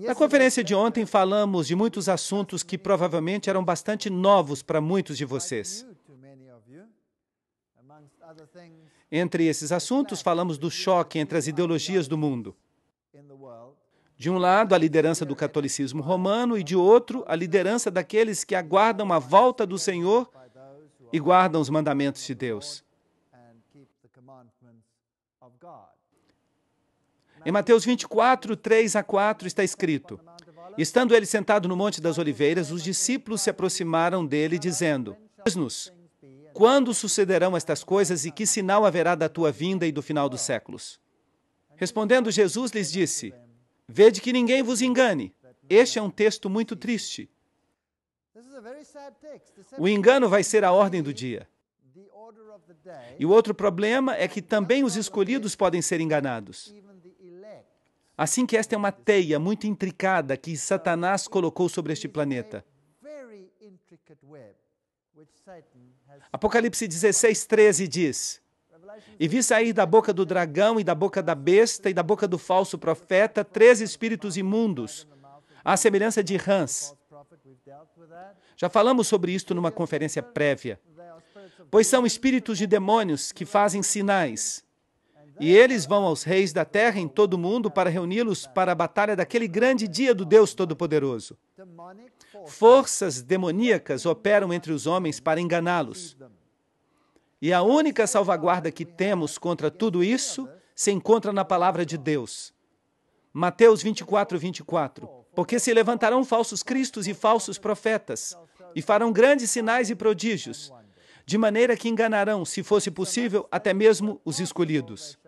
Na conferência de ontem, falamos de muitos assuntos que provavelmente eram bastante novos para muitos de vocês. Entre esses assuntos, falamos do choque entre as ideologias do mundo. De um lado, a liderança do catolicismo romano e, de outro, a liderança daqueles que aguardam a volta do Senhor e guardam os mandamentos de Deus. Em Mateus 24, 3-4 está escrito: Estando ele sentado no Monte das Oliveiras, os discípulos se aproximaram dele, dizendo: Diz-nos, quando sucederão estas coisas e que sinal haverá da tua vinda e do final dos séculos? Respondendo Jesus, lhes disse: Vede que ninguém vos engane. Este é um texto muito triste. O engano vai ser a ordem do dia. E o outro problema é que também os escolhidos podem ser enganados. Assim que esta é uma teia muito intricada que Satanás colocou sobre este planeta. Apocalipse 16:13 diz: E vi sair da boca do dragão e da boca da besta e da boca do falso profeta 3 espíritos imundos, à semelhança de rãs. Já falamos sobre isto numa conferência prévia. Pois são espíritos de demônios que fazem sinais. E eles vão aos reis da terra em todo o mundo para reuni-los para a batalha daquele grande dia do Deus Todo-Poderoso. Forças demoníacas operam entre os homens para enganá-los. E a única salvaguarda que temos contra tudo isso se encontra na palavra de Deus. Mateus 24:24. Porque se levantarão falsos cristos e falsos profetas, e farão grandes sinais e prodígios, de maneira que enganarão, se fosse possível, até mesmo os escolhidos.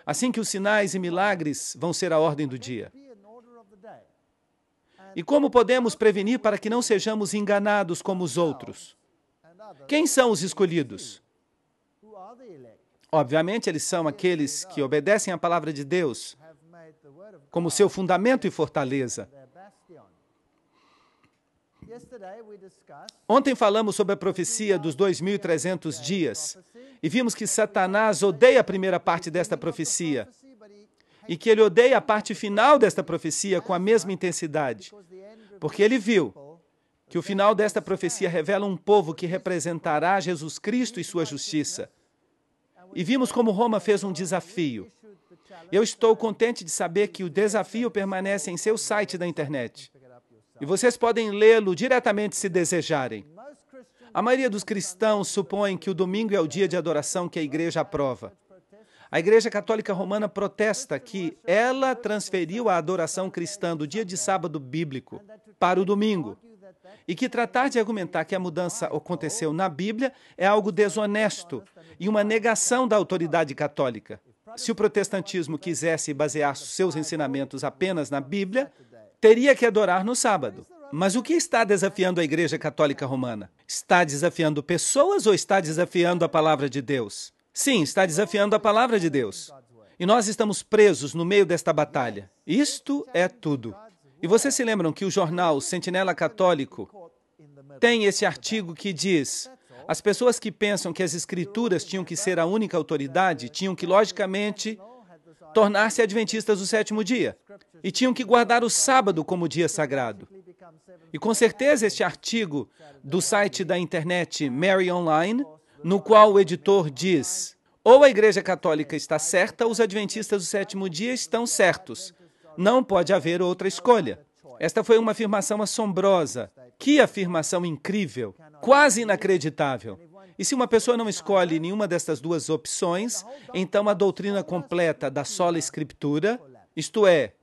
Assim que os sinais e milagres vão ser a ordem do dia. E como podemos prevenir para que não sejamos enganados como os outros? Quem são os escolhidos? Obviamente, eles são aqueles que obedecem à palavra de Deus como seu fundamento e fortaleza. Ontem falamos sobre a profecia dos 2.300 dias e vimos que Satanás odeia a primeira parte desta profecia e que ele odeia a parte final desta profecia com a mesma intensidade, porque ele viu que o final desta profecia revela um povo que representará Jesus Cristo e sua justiça. E vimos como Roma fez um desafio. Eu estou contente de saber que o desafio permanece em seu site da internet. E vocês podem lê-lo diretamente se desejarem. A maioria dos cristãos supõe que o domingo é o dia de adoração que a igreja aprova. A Igreja Católica Romana protesta que ela transferiu a adoração cristã do dia de sábado bíblico para o domingo. E que tratar de argumentar que a mudança aconteceu na Bíblia é algo desonesto e uma negação da autoridade católica. Se o protestantismo quisesse basear seus ensinamentos apenas na Bíblia, teria que adorar no sábado. Mas o que está desafiando a Igreja Católica Romana? Está desafiando pessoas ou está desafiando a palavra de Deus? Sim, está desafiando a palavra de Deus. E nós estamos presos no meio desta batalha. Isto é tudo. E vocês se lembram que o jornal Sentinela Católico tem esse artigo que diz: as pessoas que pensam que as Escrituras tinham que ser a única autoridade tinham que, logicamente, tornar-se adventistas do 7º dia e tinham que guardar o sábado como dia sagrado. E com certeza este artigo do site da internet Mary Online, no qual o editor diz: ou a Igreja Católica está certa, ou os adventistas do 7º dia estão certos. Não pode haver outra escolha. Esta foi uma afirmação assombrosa. Que afirmação incrível, quase inacreditável. E se uma pessoa não escolhe nenhuma destas duas opções, então a doutrina completa da sola escritura, isto é,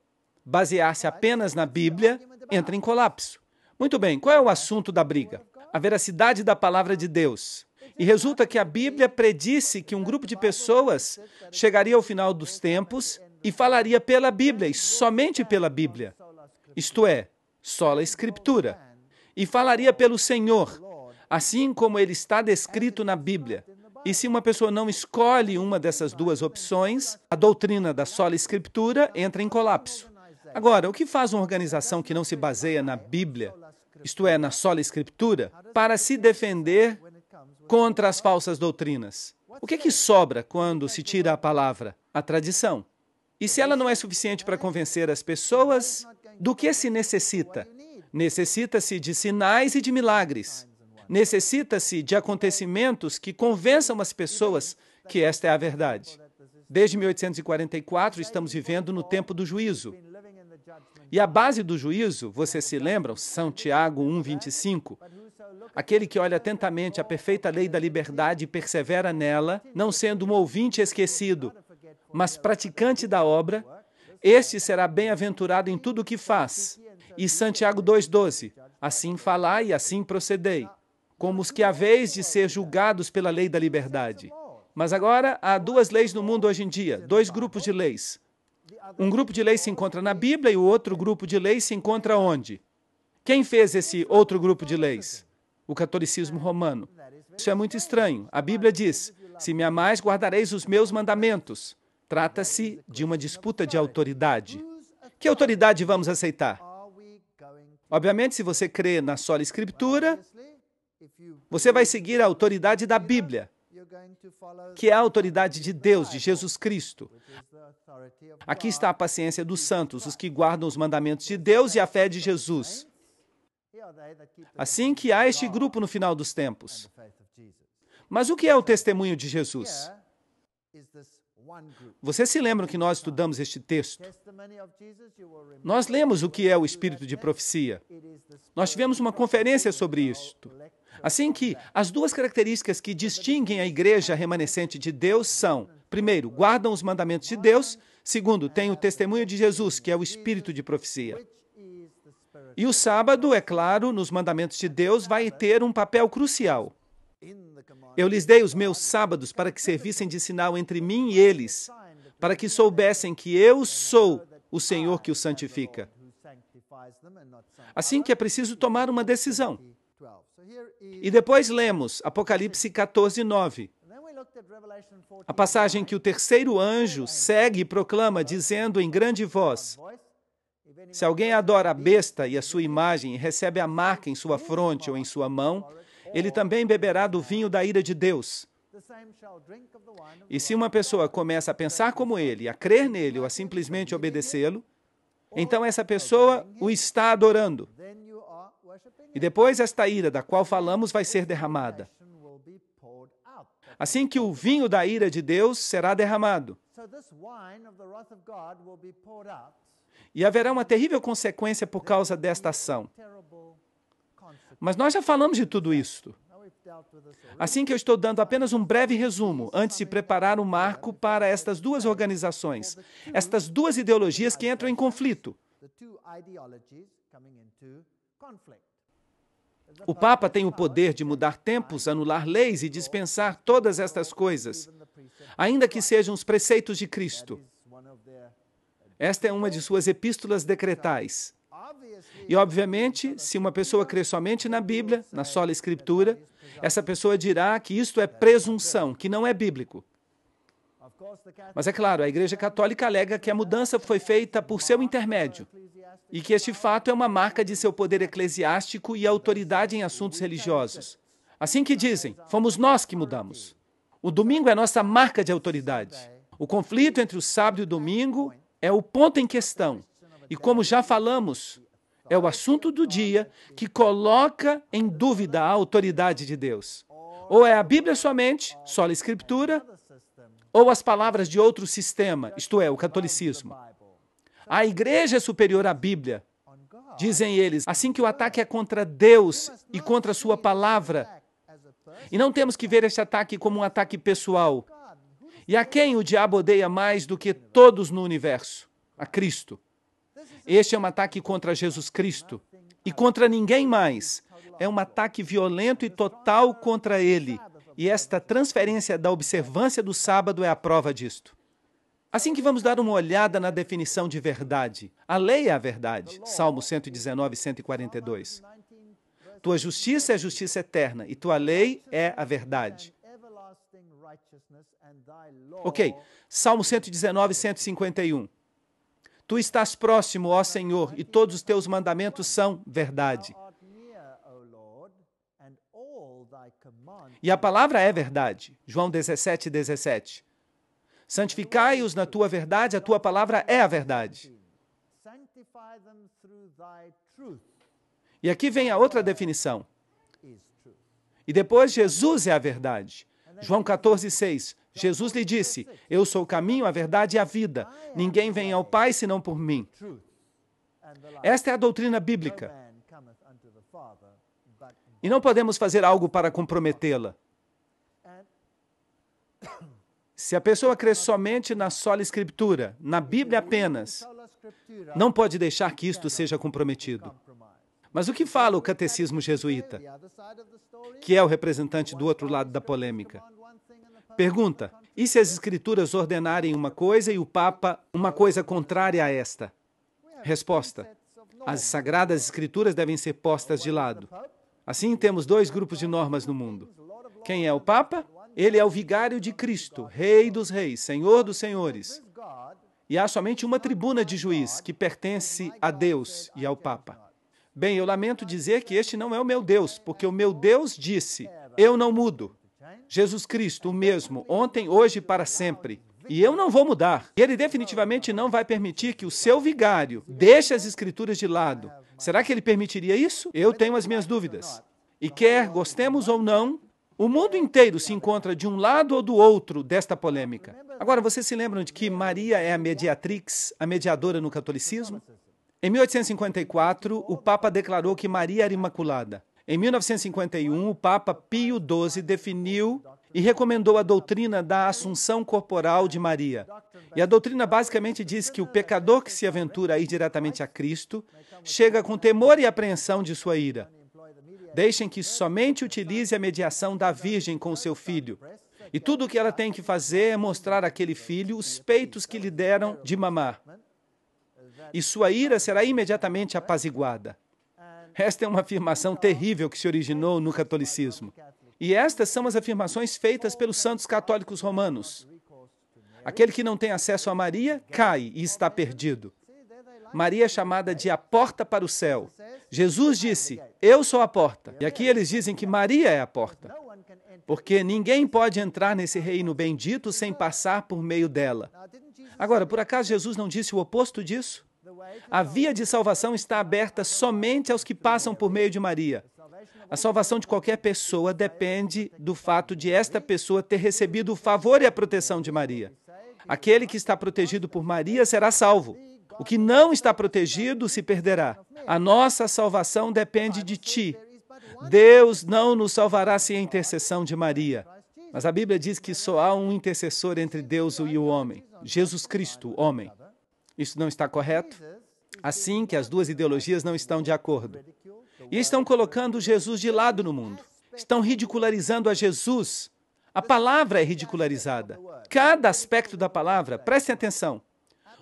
basear-se apenas na Bíblia, entra em colapso. Muito bem, qual é o assunto da briga? A veracidade da palavra de Deus. E resulta que a Bíblia predisse que um grupo de pessoas chegaria ao final dos tempos e falaria pela Bíblia, e somente pela Bíblia. Isto é, sola escritura. E falaria pelo Senhor, assim como ele está descrito na Bíblia. E se uma pessoa não escolhe uma dessas duas opções, a doutrina da sola escritura entra em colapso. Agora, o que faz uma organização que não se baseia na Bíblia, isto é, na sola escritura, para se defender contra as falsas doutrinas? O que sobra quando se tira a palavra? A tradição. E se ela não é suficiente para convencer as pessoas, do que se necessita? Necessita-se de sinais e de milagres. Necessita-se de acontecimentos que convençam as pessoas que esta é a verdade. Desde 1844, estamos vivendo no tempo do juízo. E a base do juízo, vocês se lembram? São Tiago 1:25. Aquele que olha atentamente a perfeita lei da liberdade e persevera nela, não sendo um ouvinte esquecido, mas praticante da obra, este será bem-aventurado em tudo o que faz. E Santiago 2:12, assim falai e assim procedei, como os que haveis de ser julgados pela lei da liberdade. Mas agora há duas leis no mundo hoje em dia, dois grupos de leis. Um grupo de leis se encontra na Bíblia e o outro grupo de leis se encontra onde? Quem fez esse outro grupo de leis? O catolicismo romano. Isso é muito estranho. A Bíblia diz, se me amais, guardareis os meus mandamentos. Trata-se de uma disputa de autoridade. Que autoridade vamos aceitar? Obviamente, se você crê na sola Escritura, você vai seguir a autoridade da Bíblia, que é a autoridade de Deus, de Jesus Cristo. Aqui está a paciência dos santos, os que guardam os mandamentos de Deus e a fé de Jesus. Assim que há este grupo no final dos tempos. Mas o que é o testemunho de Jesus? Vocês se lembram que nós estudamos este texto? Nós lemos o que é o espírito de profecia. Nós tivemos uma conferência sobre isto. Assim que as duas características que distinguem a igreja remanescente de Deus são, primeiro, guardam os mandamentos de Deus, segundo, tem o testemunho de Jesus, que é o espírito de profecia. E o sábado, é claro, nos mandamentos de Deus, vai ter um papel crucial. Eu lhes dei os meus sábados para que servissem de sinal entre mim e eles, para que soubessem que eu sou o Senhor que os santifica. Assim que é preciso tomar uma decisão. E depois lemos Apocalipse 14:9. A passagem que o terceiro anjo segue e proclama, dizendo em grande voz, se alguém adora a besta e a sua imagem e recebe a marca em sua fronte ou em sua mão, ele também beberá do vinho da ira de Deus. E se uma pessoa começa a pensar como ele, a crer nele ou a simplesmente obedecê-lo, então essa pessoa o está adorando. E depois esta ira da qual falamos vai ser derramada. Assim que o vinho da ira de Deus será derramado. E haverá uma terrível consequência por causa desta ação. Mas nós já falamos de tudo isto. Assim que eu estou dando apenas um breve resumo, antes de preparar um marco para estas duas organizações, estas duas ideologias que entram em conflito. O Papa tem o poder de mudar tempos, anular leis e dispensar todas estas coisas, ainda que sejam os preceitos de Cristo. Esta é uma de suas epístolas decretais. E, obviamente, se uma pessoa crê somente na Bíblia, na sola Escritura, essa pessoa dirá que isto é presunção, que não é bíblico. Mas é claro, a Igreja Católica alega que a mudança foi feita por seu intermédio e que este fato é uma marca de seu poder eclesiástico e autoridade em assuntos religiosos. Assim que dizem, fomos nós que mudamos. O domingo é nossa marca de autoridade. O conflito entre o sábado e o domingo é o ponto em questão. E como já falamos, é o assunto do dia que coloca em dúvida a autoridade de Deus. Ou é a Bíblia somente, sola Escritura, ou as palavras de outro sistema, isto é, o catolicismo. A igreja é superior à Bíblia, dizem eles, assim que o ataque é contra Deus e contra a sua palavra. E não temos que ver este ataque como um ataque pessoal. E a quem o diabo odeia mais do que todos no universo? A Cristo. Este é um ataque contra Jesus Cristo e contra ninguém mais. É um ataque violento e total contra ele. E esta transferência da observância do sábado é a prova disto. Assim que vamos dar uma olhada na definição de verdade. A lei é a verdade. Salmo 119, 142. Tua justiça é justiça eterna e tua lei é a verdade. Ok, Salmo 119, 151. Tu estás próximo, ó Senhor, e todos os teus mandamentos são verdade. E a palavra é verdade. João 17, 17. Santificai-os na tua verdade, a tua palavra é a verdade. E aqui vem a outra definição. E depois, Jesus é a verdade. João 14:6. Jesus lhe disse, eu sou o caminho, a verdade e a vida. Ninguém vem ao Pai senão por mim. Esta é a doutrina bíblica. E não podemos fazer algo para comprometê-la. Se a pessoa crê somente na sola Escritura, na Bíblia apenas, não pode deixar que isto seja comprometido. Mas o que fala o catecismo jesuíta, que é o representante do outro lado da polêmica? Pergunta, e se as Escrituras ordenarem uma coisa e o Papa uma coisa contrária a esta? Resposta, as Sagradas Escrituras devem ser postas de lado. Assim, temos dois grupos de normas no mundo. Quem é o Papa? Ele é o vigário de Cristo, Rei dos Reis, Senhor dos Senhores. E há somente uma tribuna de juiz que pertence a Deus e ao Papa. Bem, eu lamento dizer que este não é o meu Deus, porque o meu Deus disse, eu não mudo. Jesus Cristo, o mesmo, ontem, hoje e para sempre. E eu não vou mudar. E ele definitivamente não vai permitir que o seu vigário deixe as Escrituras de lado. Será que ele permitiria isso? Eu tenho as minhas dúvidas. E quer gostemos ou não, o mundo inteiro se encontra de um lado ou do outro desta polêmica. Agora, vocês se lembram de que Maria é a mediatrix, a mediadora no catolicismo? Em 1854, o Papa declarou que Maria era imaculada. Em 1951, o Papa Pio XII definiu e recomendou a doutrina da assunção corporal de Maria. E a doutrina basicamente diz que o pecador que se aventura a ir diretamente a Cristo chega com temor e apreensão de sua ira. Deixem que somente utilize a mediação da Virgem com o seu filho. E tudo o que ela tem que fazer é mostrar àquele filho os peitos que lhe deram de mamar. E sua ira será imediatamente apaziguada. Esta é uma afirmação terrível que se originou no catolicismo. E estas são as afirmações feitas pelos santos católicos romanos. Aquele que não tem acesso a Maria, cai e está perdido. Maria é chamada de a porta para o céu. Jesus disse, eu sou a porta. E aqui eles dizem que Maria é a porta. Porque ninguém pode entrar nesse reino bendito sem passar por meio dela. Agora, por acaso Jesus não disse o oposto disso? A via de salvação está aberta somente aos que passam por meio de Maria. A salvação de qualquer pessoa depende do fato de esta pessoa ter recebido o favor e a proteção de Maria. Aquele que está protegido por Maria será salvo. O que não está protegido se perderá. A nossa salvação depende de ti. Deus não nos salvará sem a intercessão de Maria. Mas a Bíblia diz que só há um intercessor entre Deus e o homem. Jesus Cristo, homem. Isso não está correto? Assim que as duas ideologias não estão de acordo. E estão colocando Jesus de lado no mundo. Estão ridicularizando a Jesus. A palavra é ridicularizada. Cada aspecto da palavra, prestem atenção.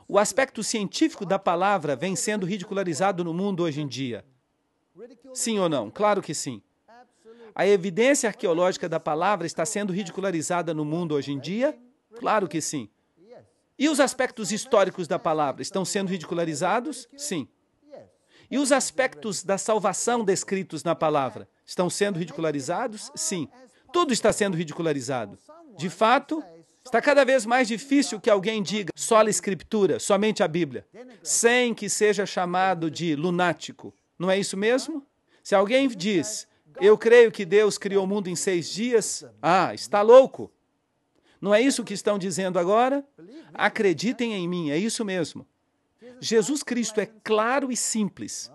O aspecto científico da palavra vem sendo ridicularizado no mundo hoje em dia. Sim ou não? Claro que sim. A evidência arqueológica da palavra está sendo ridicularizada no mundo hoje em dia? Claro que sim. E os aspectos históricos da palavra estão sendo ridicularizados? Sim. E os aspectos da salvação descritos na palavra estão sendo ridicularizados? Sim. Tudo está sendo ridicularizado. De fato, está cada vez mais difícil que alguém diga sola Escritura, somente a Bíblia, sem que seja chamado de lunático. Não é isso mesmo? Se alguém diz, eu creio que Deus criou o mundo em 6 dias, está louco. Não é isso que estão dizendo agora? Acreditem em mim, é isso mesmo. Jesus Cristo é claro e simples,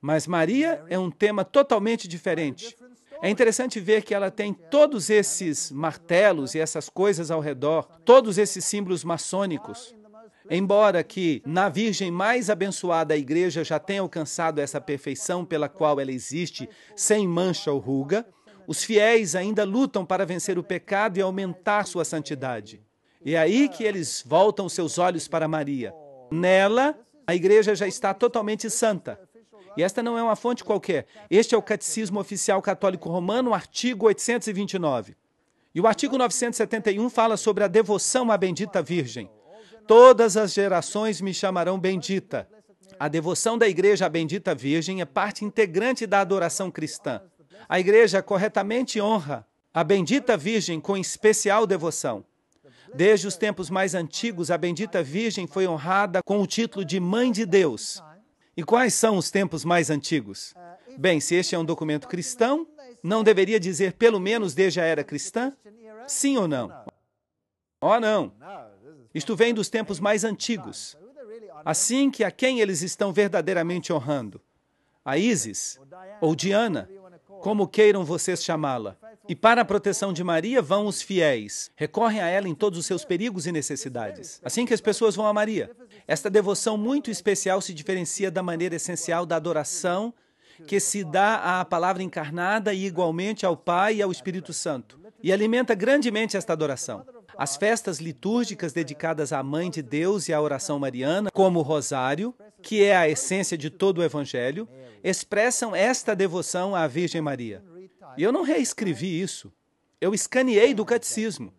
mas Maria é um tema totalmente diferente. É interessante ver que ela tem todos esses martelos e essas coisas ao redor, todos esses símbolos maçônicos. Embora que na Virgem mais abençoada a Igreja já tenha alcançado essa perfeição pela qual ela existe, sem mancha ou ruga, os fiéis ainda lutam para vencer o pecado e aumentar sua santidade. E é aí que eles voltam seus olhos para Maria. Nela, a Igreja já está totalmente santa. E esta não é uma fonte qualquer. Este é o Catecismo Oficial Católico Romano, artigo 829. E o artigo 971 fala sobre a devoção à bendita Virgem. Todas as gerações me chamarão bendita. A devoção da Igreja à bendita Virgem é parte integrante da adoração cristã. A Igreja corretamente honra a bendita Virgem com especial devoção. Desde os tempos mais antigos, a bendita Virgem foi honrada com o título de Mãe de Deus. E quais são os tempos mais antigos? Bem, se este é um documento cristão, não deveria dizer pelo menos desde a era cristã? Sim ou não? Oh, não. Isto vem dos tempos mais antigos. Assim que a quem eles estão verdadeiramente honrando? A Ísis ou Diana, como queiram vocês chamá-la. E para a proteção de Maria vão os fiéis. Recorrem a ela em todos os seus perigos e necessidades. Assim que as pessoas vão a Maria. Esta devoção muito especial se diferencia da maneira essencial da adoração que se dá à palavra encarnada e igualmente ao Pai e ao Espírito Santo. E alimenta grandemente esta adoração. As festas litúrgicas dedicadas à Mãe de Deus e à oração mariana, como o Rosário, que é a essência de todo o Evangelho, expressam esta devoção à Virgem Maria. E eu não reescrevi isso. Eu escaneei do catecismo.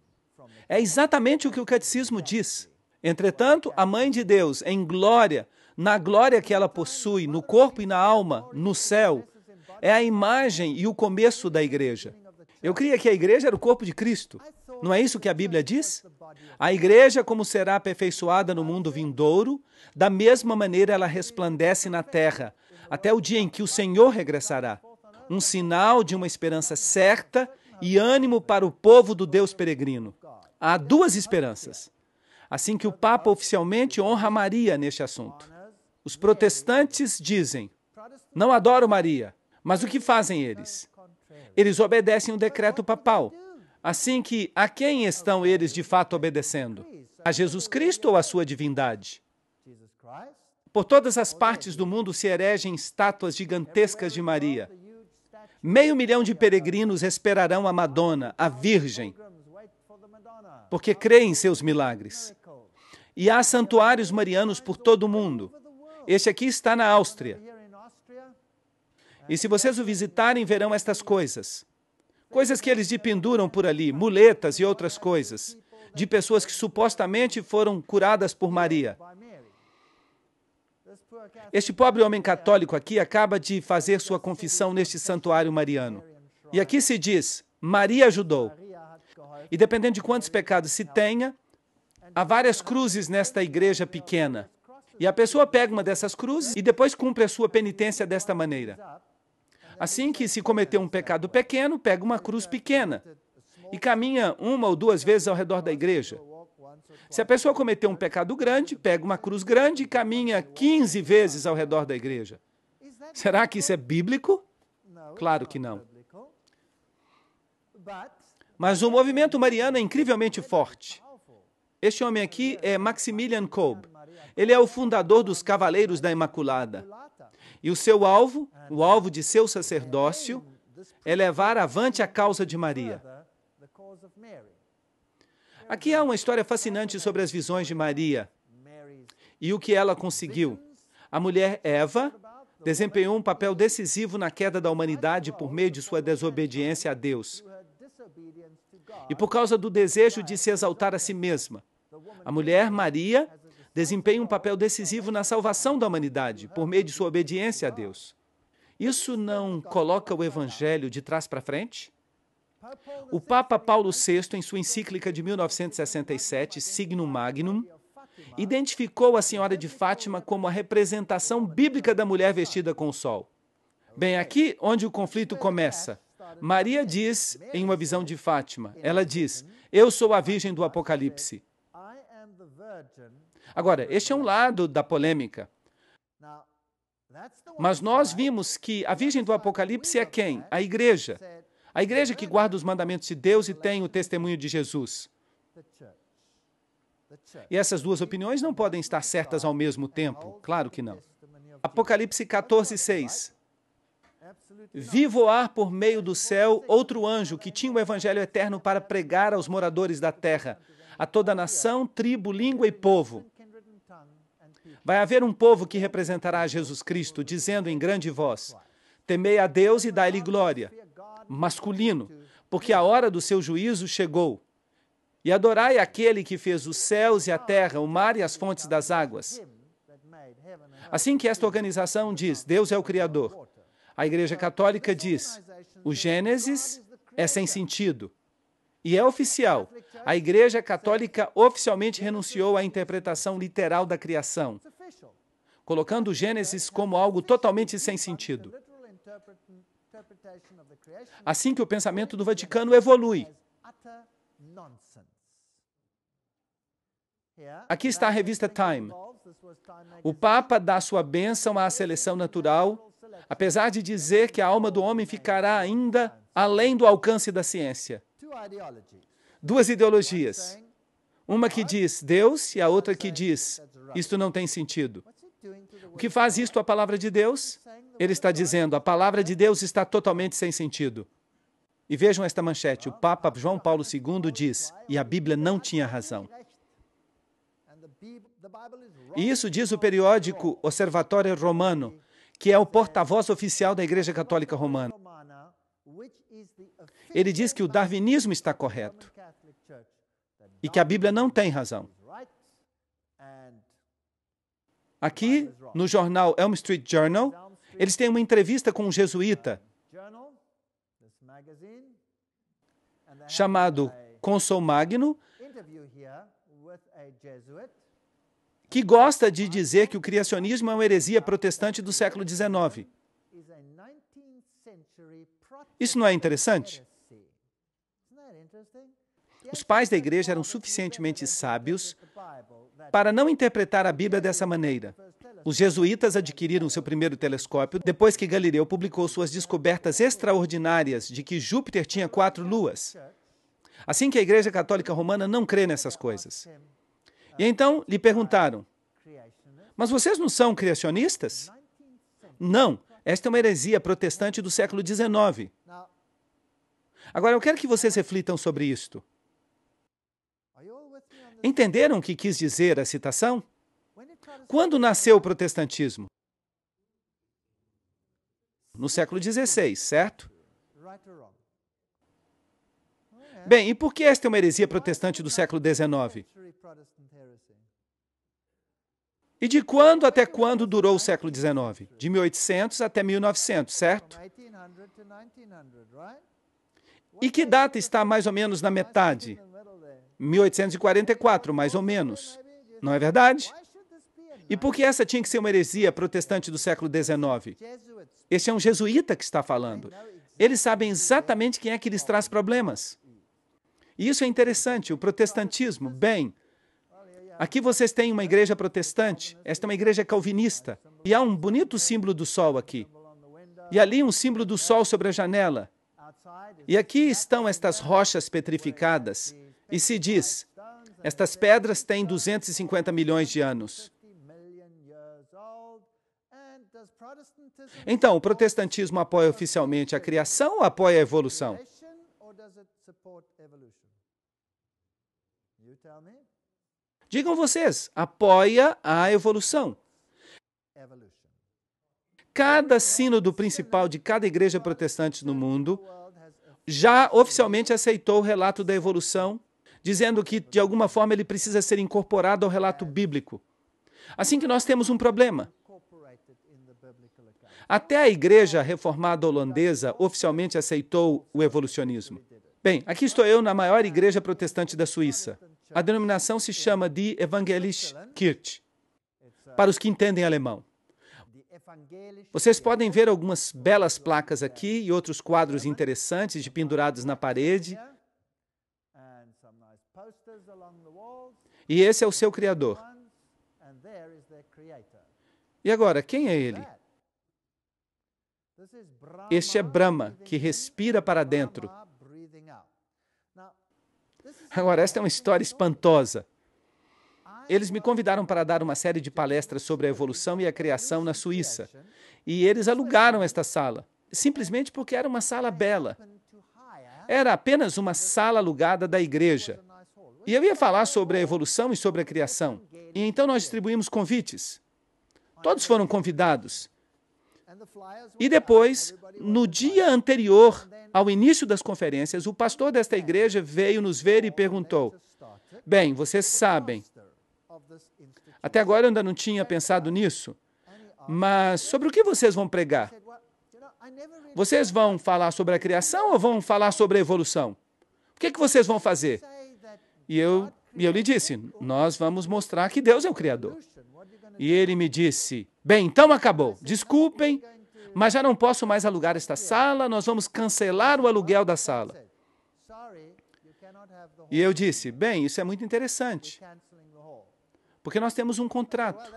É exatamente o que o catecismo diz. Entretanto, a Mãe de Deus, em glória, na glória que ela possui, no corpo e na alma, no céu, é a imagem e o começo da igreja. Eu creia que a igreja era o corpo de Cristo. Não é isso que a Bíblia diz? A igreja, como será aperfeiçoada no mundo vindouro, da mesma maneira ela resplandece na terra, até o dia em que o Senhor regressará. Um sinal de uma esperança certa e ânimo para o povo do Deus peregrino. Há duas esperanças. Assim que o Papa oficialmente honra Maria neste assunto. Os protestantes dizem, não adoro Maria, mas o que fazem eles? Eles obedecem o decreto papal. Assim que, a quem estão eles de fato obedecendo? A Jesus Cristo ou a sua divindade? Por todas as partes do mundo se erigem estátuas gigantescas de Maria. 500 mil de peregrinos esperarão a Madonna, a Virgem, porque creem em seus milagres. E há santuários marianos por todo o mundo. Este aqui está na Áustria. E se vocês o visitarem, verão estas coisas. Coisas que eles dependuram por ali, muletas e outras coisas, de pessoas que supostamente foram curadas por Maria. Este pobre homem católico aqui acaba de fazer sua confissão neste santuário mariano. E aqui se diz, Maria ajudou. E dependendo de quantos pecados se tenha, há várias cruzes nesta igreja pequena. E a pessoa pega uma dessas cruzes e depois cumpre a sua penitência desta maneira. Assim que se cometeu um pecado pequeno, pega uma cruz pequena e caminha 1 ou 2 vezes ao redor da igreja. Se a pessoa cometeu um pecado grande, pega uma cruz grande e caminha 15 vezes ao redor da igreja. Será que isso é bíblico? Claro que não. Mas o movimento mariano é incrivelmente forte. Este homem aqui é Maximilian Kolbe. Ele é o fundador dos Cavaleiros da Imaculada. E o seu alvo, o alvo de seu sacerdócio, é levar avante a causa de Maria. Aqui há uma história fascinante sobre as visões de Maria e o que ela conseguiu. A mulher Eva desempenhou um papel decisivo na queda da humanidade por meio de sua desobediência a Deus. E por causa do desejo de se exaltar a si mesma. A mulher Maria desempenha um papel decisivo na salvação da humanidade por meio de sua obediência a Deus. Isso não coloca o Evangelho de trás para frente? O Papa Paulo VI, em sua encíclica de 1967, Signum Magnum, identificou a Senhora de Fátima como a representação bíblica da mulher vestida com o sol. Bem, aqui onde o conflito começa, Maria diz, em uma visão de Fátima, ela diz, eu sou a Virgem do Apocalipse. Agora, este é um lado da polêmica. Mas nós vimos que a Virgem do Apocalipse é quem? A igreja. A igreja que guarda os mandamentos de Deus e tem o testemunho de Jesus. E essas duas opiniões não podem estar certas ao mesmo tempo. Claro que não. Apocalipse 14:6. Vi voar por meio do céu outro anjo que tinha o evangelho eterno para pregar aos moradores da terra, a toda nação, tribo, língua e povo. Vai haver um povo que representará a Jesus Cristo, dizendo em grande voz, temei a Deus e dai-lhe glória. Masculino, porque a hora do seu juízo chegou. E adorai aquele que fez os céus e a terra, o mar e as fontes das águas. Assim que esta organização diz, Deus é o Criador. A Igreja Católica diz, o Gênesis é sem sentido. E é oficial. A Igreja Católica oficialmente renunciou à interpretação literal da criação, colocando o Gênesis como algo totalmente sem sentido. Assim que o pensamento do Vaticano evolui. Aqui está a revista Time. O Papa dá sua bênção à seleção natural, apesar de dizer que a alma do homem ficará ainda além do alcance da ciência. Duas ideologias. Uma que diz Deus e a outra que diz isto não tem sentido. O que faz isto a palavra de Deus? Ele está dizendo, a palavra de Deus está totalmente sem sentido. E vejam esta manchete, o Papa João Paulo II diz, e a Bíblia não tinha razão. E isso diz o periódico Osservatore Romano, que é o porta-voz oficial da Igreja Católica Romana. Ele diz que o darwinismo está correto e que a Bíblia não tem razão. Aqui, no jornal Elm Street Journal, eles têm uma entrevista com um jesuíta chamado Consul Magno, que gosta de dizer que o criacionismo é uma heresia protestante do século XIX. Isso não é interessante? Os pais da igreja eram suficientemente sábios para não interpretar a Bíblia dessa maneira. Os jesuítas adquiriram seu primeiro telescópio depois que Galileu publicou suas descobertas extraordinárias de que Júpiter tinha 4 luas. Assim que a Igreja Católica Romana não crê nessas coisas. E então lhe perguntaram, mas vocês não são criacionistas? Não, esta é uma heresia protestante do século XIX. Agora, eu quero que vocês reflitam sobre isto. Entenderam o que quis dizer a citação? Quando nasceu o protestantismo? No século XVI, certo? Bem, e por que esta é uma heresia protestante do século XIX? E de quando até quando durou o século XIX? De 1800 até 1900, certo? E que data está mais ou menos na metade? 1844, mais ou menos. Não é verdade? E por que essa tinha que ser uma heresia protestante do século XIX? Este é um jesuíta que está falando. Eles sabem exatamente quem é que lhes traz problemas. E isso é interessante, o protestantismo. Bem, aqui vocês têm uma igreja protestante, esta é uma igreja calvinista. E há um bonito símbolo do sol aqui. E ali um símbolo do sol sobre a janela. E aqui estão estas rochas petrificadas. E se diz, estas pedras têm 250 milhões de anos. Então, o protestantismo apoia oficialmente a criação ou apoia a evolução? Digam vocês, apoia a evolução. Cada sínodo principal de cada igreja protestante no mundo já oficialmente aceitou o relato da evolução, dizendo que, de alguma forma, ele precisa ser incorporado ao relato bíblico. Assim que nós temos um problema. Até a Igreja Reformada Holandesa oficialmente aceitou o evolucionismo. Bem, aqui estou eu na maior igreja protestante da Suíça. A denominação se chama Die Evangelische Kirche, para os que entendem alemão. Vocês podem ver algumas belas placas aqui e outros quadros interessantes de pendurados na parede. E esse é o seu Criador. E agora, quem é ele? Este é Brahma, que respira para dentro. Agora, esta é uma história espantosa. Eles me convidaram para dar uma série de palestras sobre a evolução e a criação na Suíça. E eles alugaram esta sala, simplesmente porque era uma sala bela. Era apenas uma sala alugada da igreja. E eu ia falar sobre a evolução e sobre a criação. E então nós distribuímos convites. Todos foram convidados. E depois, no dia anterior ao início das conferências, o pastor desta igreja veio nos ver e perguntou, bem, vocês sabem, até agora eu ainda não tinha pensado nisso, mas sobre o que vocês vão pregar? Vocês vão falar sobre a criação ou vão falar sobre a evolução? O que vocês vão fazer? E eu lhe disse, nós vamos mostrar que Deus é o Criador. E ele me disse, bem, então acabou. Desculpem, mas já não posso mais alugar esta sala, nós vamos cancelar o aluguel da sala. E eu disse, bem, isso é muito interessante, porque nós temos um contrato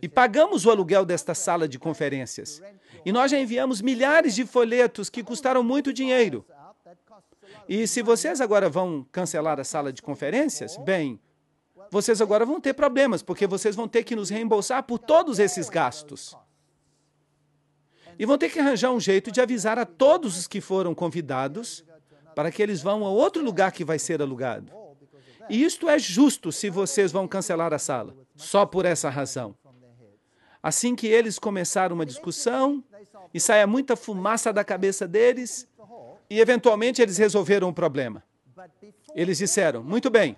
e pagamos o aluguel desta sala de conferências. E nós já enviamos milhares de folhetos que custaram muito dinheiro. E se vocês agora vão cancelar a sala de conferências, bem, vocês agora vão ter problemas, porque vocês vão ter que nos reembolsar por todos esses gastos. E vão ter que arranjar um jeito de avisar a todos os que foram convidados para que eles vão a outro lugar que vai ser alugado. E isto é justo se vocês vão cancelar a sala, só por essa razão. Assim que eles começaram uma discussão, e saia muita fumaça da cabeça deles, e eventualmente eles resolveram o problema. Eles disseram, muito bem,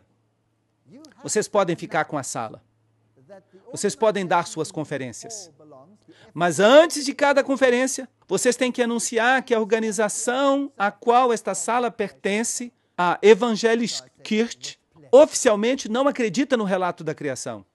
vocês podem ficar com a sala. Vocês podem dar suas conferências. Mas antes de cada conferência, vocês têm que anunciar que a organização a qual esta sala pertence, a Evangeliskirche, oficialmente não acredita no relato da criação.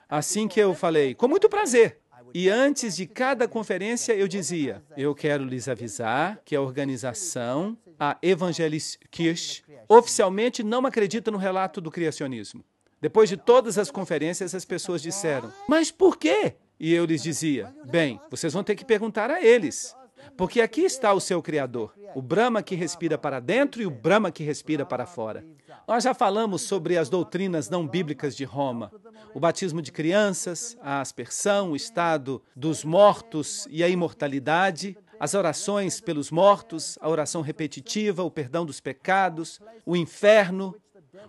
Assim que eu falei, com muito prazer. E antes de cada conferência eu dizia, eu quero lhes avisar que a organização, a Evangeliskirche, oficialmente não acredita no relato do criacionismo. Depois de todas as conferências, as pessoas disseram, mas por quê? E eu lhes dizia, bem, vocês vão ter que perguntar a eles, porque aqui está o seu Criador, o Brahma que respira para dentro e o Brahma que respira para fora. Nós já falamos sobre as doutrinas não bíblicas de Roma, o batismo de crianças, a aspersão, o estado dos mortos e a imortalidade, as orações pelos mortos, a oração repetitiva, o perdão dos pecados, o inferno,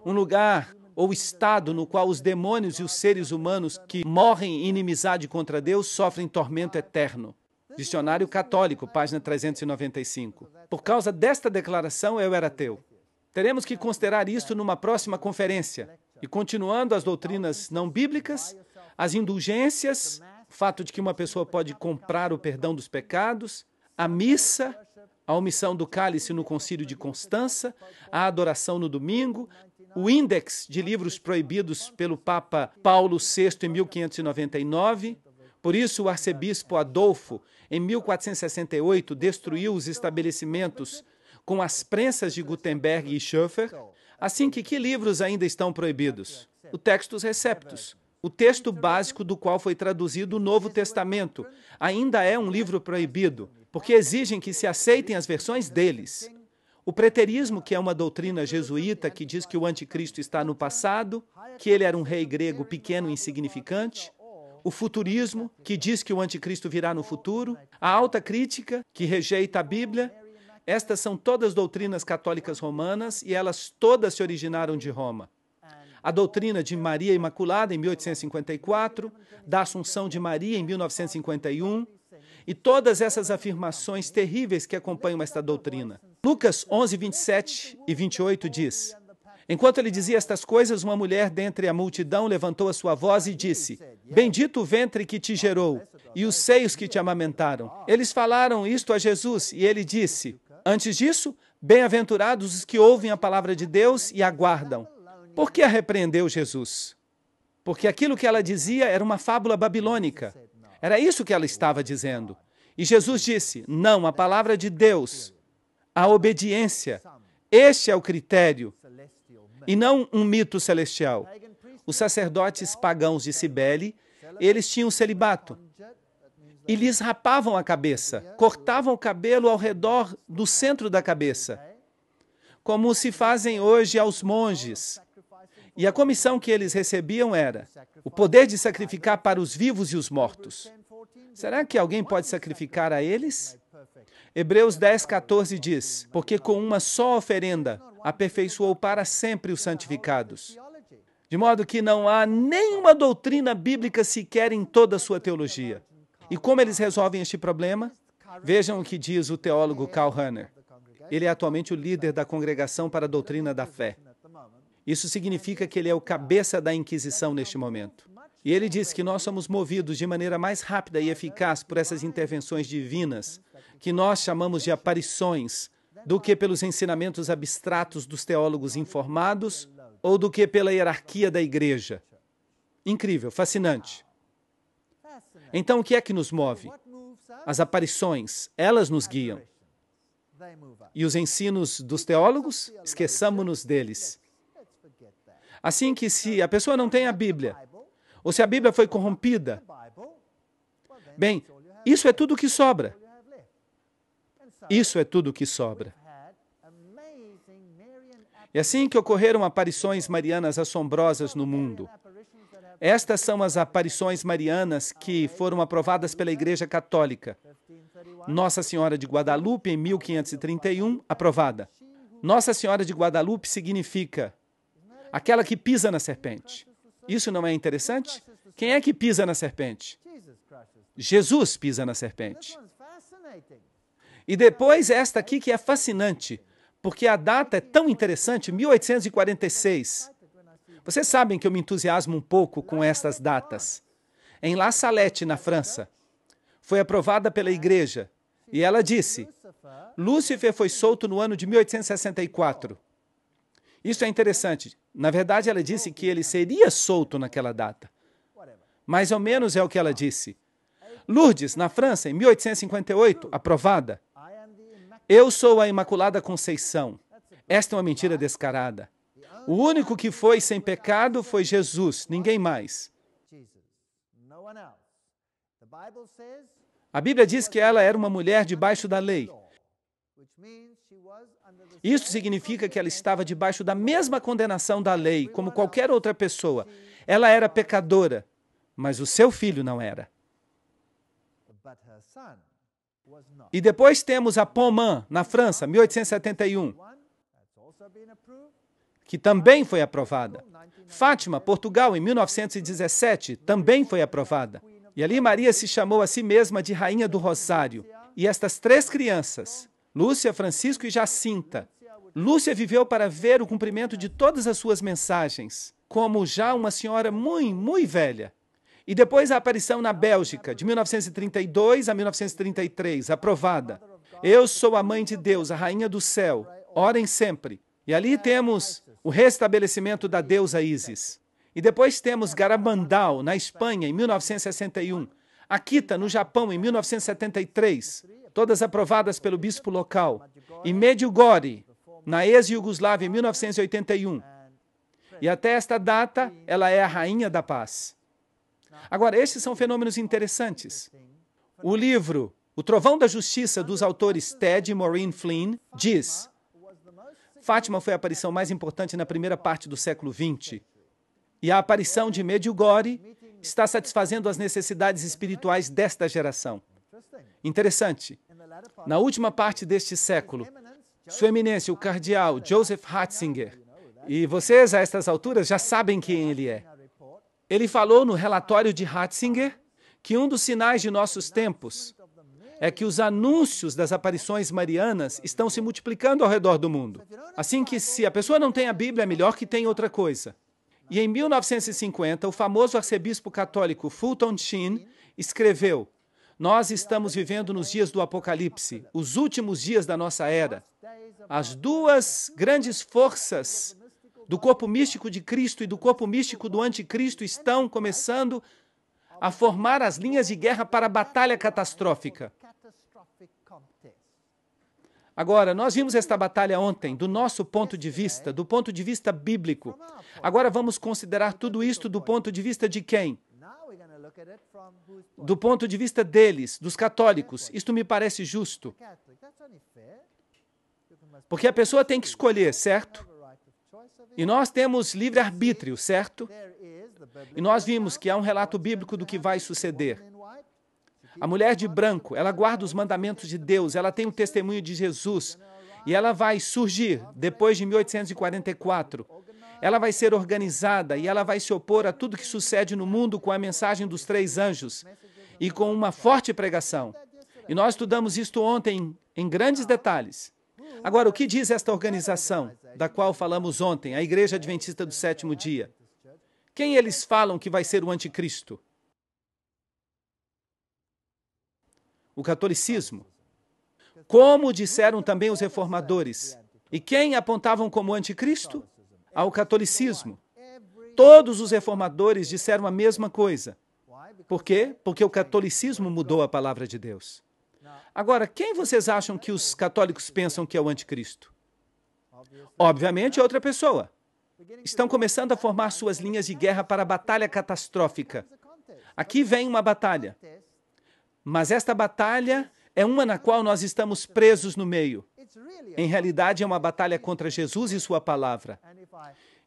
um lugar ou estado no qual os demônios e os seres humanos que morrem em inimizade contra Deus sofrem tormento eterno. Dicionário Católico, página 395. Por causa desta declaração, eu era ateu. Teremos que considerar isto numa próxima conferência. E continuando as doutrinas não bíblicas, as indulgências, o fato de que uma pessoa pode comprar o perdão dos pecados, a missa, a omissão do cálice no concílio de Constança, a adoração no domingo, o índex de livros proibidos pelo Papa Paulo VI em 1599. Por isso, o arcebispo Adolfo, em 1468, destruiu os estabelecimentos com as prensas de Gutenberg e Schoeffer. Assim que livros ainda estão proibidos? O Textus Receptus, o texto básico do qual foi traduzido o Novo Testamento, ainda é um livro proibido, porque exigem que se aceitem as versões deles. O preterismo, que é uma doutrina jesuíta que diz que o anticristo está no passado, que ele era um rei grego pequeno e insignificante. O futurismo, que diz que o anticristo virá no futuro. A alta crítica, que rejeita a Bíblia. Estas são todas doutrinas católicas romanas e elas todas se originaram de Roma. A doutrina de Maria Imaculada, em 1854, da Assunção de Maria, em 1951, e todas essas afirmações terríveis que acompanham esta doutrina. Lucas 11, 27 e 28 diz, enquanto ele dizia estas coisas, uma mulher dentre a multidão levantou a sua voz e disse, bendito o ventre que te gerou e os seios que te amamentaram. Eles falaram isto a Jesus e ele disse, antes disso, bem-aventurados os que ouvem a palavra de Deus e aguardam. Por que a repreendeu Jesus? Porque aquilo que ela dizia era uma fábula babilônica. Era isso que ela estava dizendo. E Jesus disse, não, a palavra de Deus, a obediência, este é o critério, e não um mito celestial. Os sacerdotes pagãos de Cibele, eles tinham celibato, e lhes rapavam a cabeça, cortavam o cabelo ao redor do centro da cabeça, como se fazem hoje aos monges. E a comissão que eles recebiam era o poder de sacrificar para os vivos e os mortos. Será que alguém pode sacrificar a eles? Hebreus 10, 14 diz, porque com uma só oferenda aperfeiçoou para sempre os santificados. De modo que não há nenhuma doutrina bíblica sequer em toda a sua teologia. E como eles resolvem este problema? Vejam o que diz o teólogo Karl Rahner. Ele é atualmente o líder da Congregação para a Doutrina da Fé. Isso significa que ele é o cabeça da Inquisição neste momento. E ele diz que nós somos movidos de maneira mais rápida e eficaz por essas intervenções divinas, que nós chamamos de aparições, do que pelos ensinamentos abstratos dos teólogos informados ou do que pela hierarquia da igreja. Incrível, fascinante. Então, o que é que nos move? As aparições, elas nos guiam. E os ensinos dos teólogos, esqueçamos-nos deles. Assim que se a pessoa não tem a Bíblia, ou se a Bíblia foi corrompida, bem, isso é tudo que sobra. Isso é tudo que sobra. E assim que ocorreram aparições marianas assombrosas no mundo. Estas são as aparições marianas que foram aprovadas pela Igreja Católica. Nossa Senhora de Guadalupe, em 1531, aprovada. Nossa Senhora de Guadalupe significa aquela que pisa na serpente. Isso não é interessante? Quem é que pisa na serpente? Jesus pisa na serpente. E depois esta aqui que é fascinante, porque a data é tão interessante, 1846. Vocês sabem que eu me entusiasmo um pouco com estas datas. Em La Salette, na França, foi aprovada pela igreja, e ela disse, Lúcifer foi solto no ano de 1864. Isso é interessante. Na verdade, ela disse que ele seria solto naquela data. Mais ou menos é o que ela disse. Lourdes, na França, em 1858, aprovada. Eu sou a Imaculada Conceição. Esta é uma mentira descarada. O único que foi sem pecado foi Jesus, ninguém mais. A Bíblia diz que ela era uma mulher debaixo da lei. Isso significa que ela estava debaixo da mesma condenação da lei, como qualquer outra pessoa. Ela era pecadora, mas o seu filho não era. E depois temos a Pommern, na França, 1871, que também foi aprovada. Fátima, Portugal, em 1917, também foi aprovada. E ali Maria se chamou a si mesma de Rainha do Rosário. E estas três crianças, Lúcia, Francisco e Jacinta, Lúcia viveu para ver o cumprimento de todas as suas mensagens, como já uma senhora muito velha. E depois a aparição na Bélgica, de 1932 a 1933, aprovada. Eu sou a Mãe de Deus, a Rainha do Céu, orem sempre. E ali temos o restabelecimento da deusa Ísis. E depois temos Garabandal, na Espanha, em 1961. Akita, no Japão, em 1973, todas aprovadas pelo bispo local. E Medjugorje, na ex-Iugoslávia, em 1981. E até esta data, ela é a Rainha da Paz. Agora, estes são fenômenos interessantes. O livro O Trovão da Justiça, dos autores Ted e Maureen Flynn, diz: Fátima foi a aparição mais importante na primeira parte do século XX. E a aparição de Medjugorje está satisfazendo as necessidades espirituais desta geração. Interessante. Na última parte deste século, Sua Eminência, o cardeal Joseph Ratzinger, e vocês, a estas alturas, já sabem quem ele é. Ele falou no relatório de Ratzinger que um dos sinais de nossos tempos é que os anúncios das aparições marianas estão se multiplicando ao redor do mundo. Assim que, se a pessoa não tem a Bíblia, é melhor que tenha outra coisa. E em 1950, o famoso arcebispo católico Fulton Sheen escreveu: Nós estamos vivendo nos dias do Apocalipse, os últimos dias da nossa era. As duas grandes forças do corpo místico de Cristo e do corpo místico do anticristo estão começando a formar as linhas de guerra para a batalha catastrófica. Agora, nós vimos esta batalha ontem, do nosso ponto de vista, do ponto de vista bíblico. Agora vamos considerar tudo isto do ponto de vista de quem? Do ponto de vista deles, dos católicos. Isto me parece justo. Porque a pessoa tem que escolher, certo? E nós temos livre-arbítrio, certo? E nós vimos que há um relato bíblico do que vai suceder. A mulher de branco, ela guarda os mandamentos de Deus, ela tem o testemunho de Jesus, e ela vai surgir depois de 1844. Ela vai ser organizada e ela vai se opor a tudo que sucede no mundo com a mensagem dos 3 anjos e com uma forte pregação. E nós estudamos isto ontem em grandes detalhes. Agora, o que diz esta organização, da qual falamos ontem, a Igreja Adventista do Sétimo Dia? Quem eles falam que vai ser o anticristo? O catolicismo. como disseram também os reformadores. E quem apontavam como anticristo? Ao catolicismo. Todos os reformadores disseram a mesma coisa. Por quê? Porque o catolicismo mudou a palavra de Deus. Agora, quem vocês acham que os católicos pensam que é o anticristo? Obviamente é outra pessoa. Estão começando a formar suas linhas de guerra para a batalha catastrófica. Aqui vem uma batalha. Mas esta batalha é uma na qual nós estamos presos no meio. Em realidade, é uma batalha contra Jesus e sua palavra.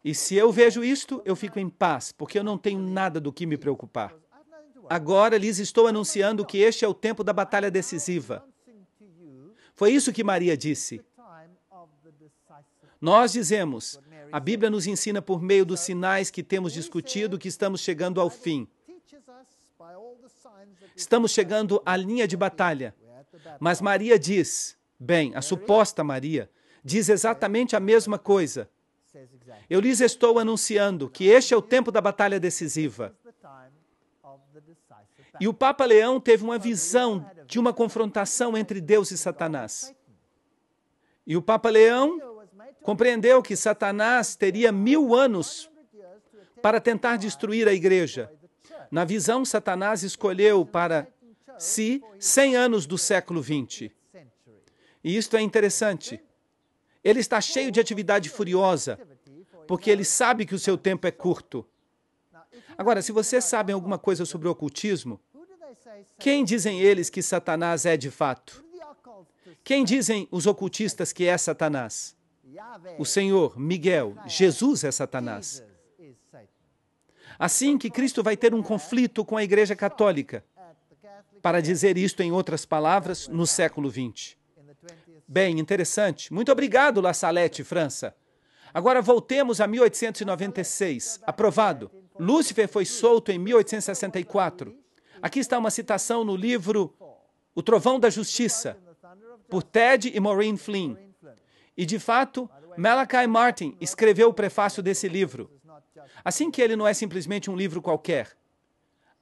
E se eu vejo isto, eu fico em paz, porque eu não tenho nada do que me preocupar. Agora lhes estou anunciando que este é o tempo da batalha decisiva. Foi isso que Maria disse. Nós dizemos, a Bíblia nos ensina por meio dos sinais que temos discutido que estamos chegando ao fim. Estamos chegando à linha de batalha. Mas Maria diz, bem, a suposta Maria, diz exatamente a mesma coisa. Eu lhes estou anunciando que este é o tempo da batalha decisiva. E o Papa Leão teve uma visão de uma confrontação entre Deus e Satanás. E o Papa Leão compreendeu que Satanás teria 1000 anos para tentar destruir a igreja. Na visão, Satanás escolheu para si 100 anos do século XX. E isto é interessante. Ele está cheio de atividade furiosa, porque ele sabe que o seu tempo é curto. Agora, se vocês sabem alguma coisa sobre o ocultismo, quem dizem eles que Satanás é de fato? Quem dizem os ocultistas que é Satanás? O Senhor, Miguel, Jesus é Satanás. Assim que Cristo vai ter um conflito com a Igreja Católica, para dizer isto em outras palavras, no século XX. Bem, interessante. Muito obrigado, La Salette, França. Agora voltemos a 1896. Aprovado. Lúcifer foi solto em 1864. Aqui está uma citação no livro O Trovão da Justiça, por Ted e Maureen Flynn. E, de fato, Malachi Martin escreveu o prefácio desse livro. Assim que ele não é simplesmente um livro qualquer.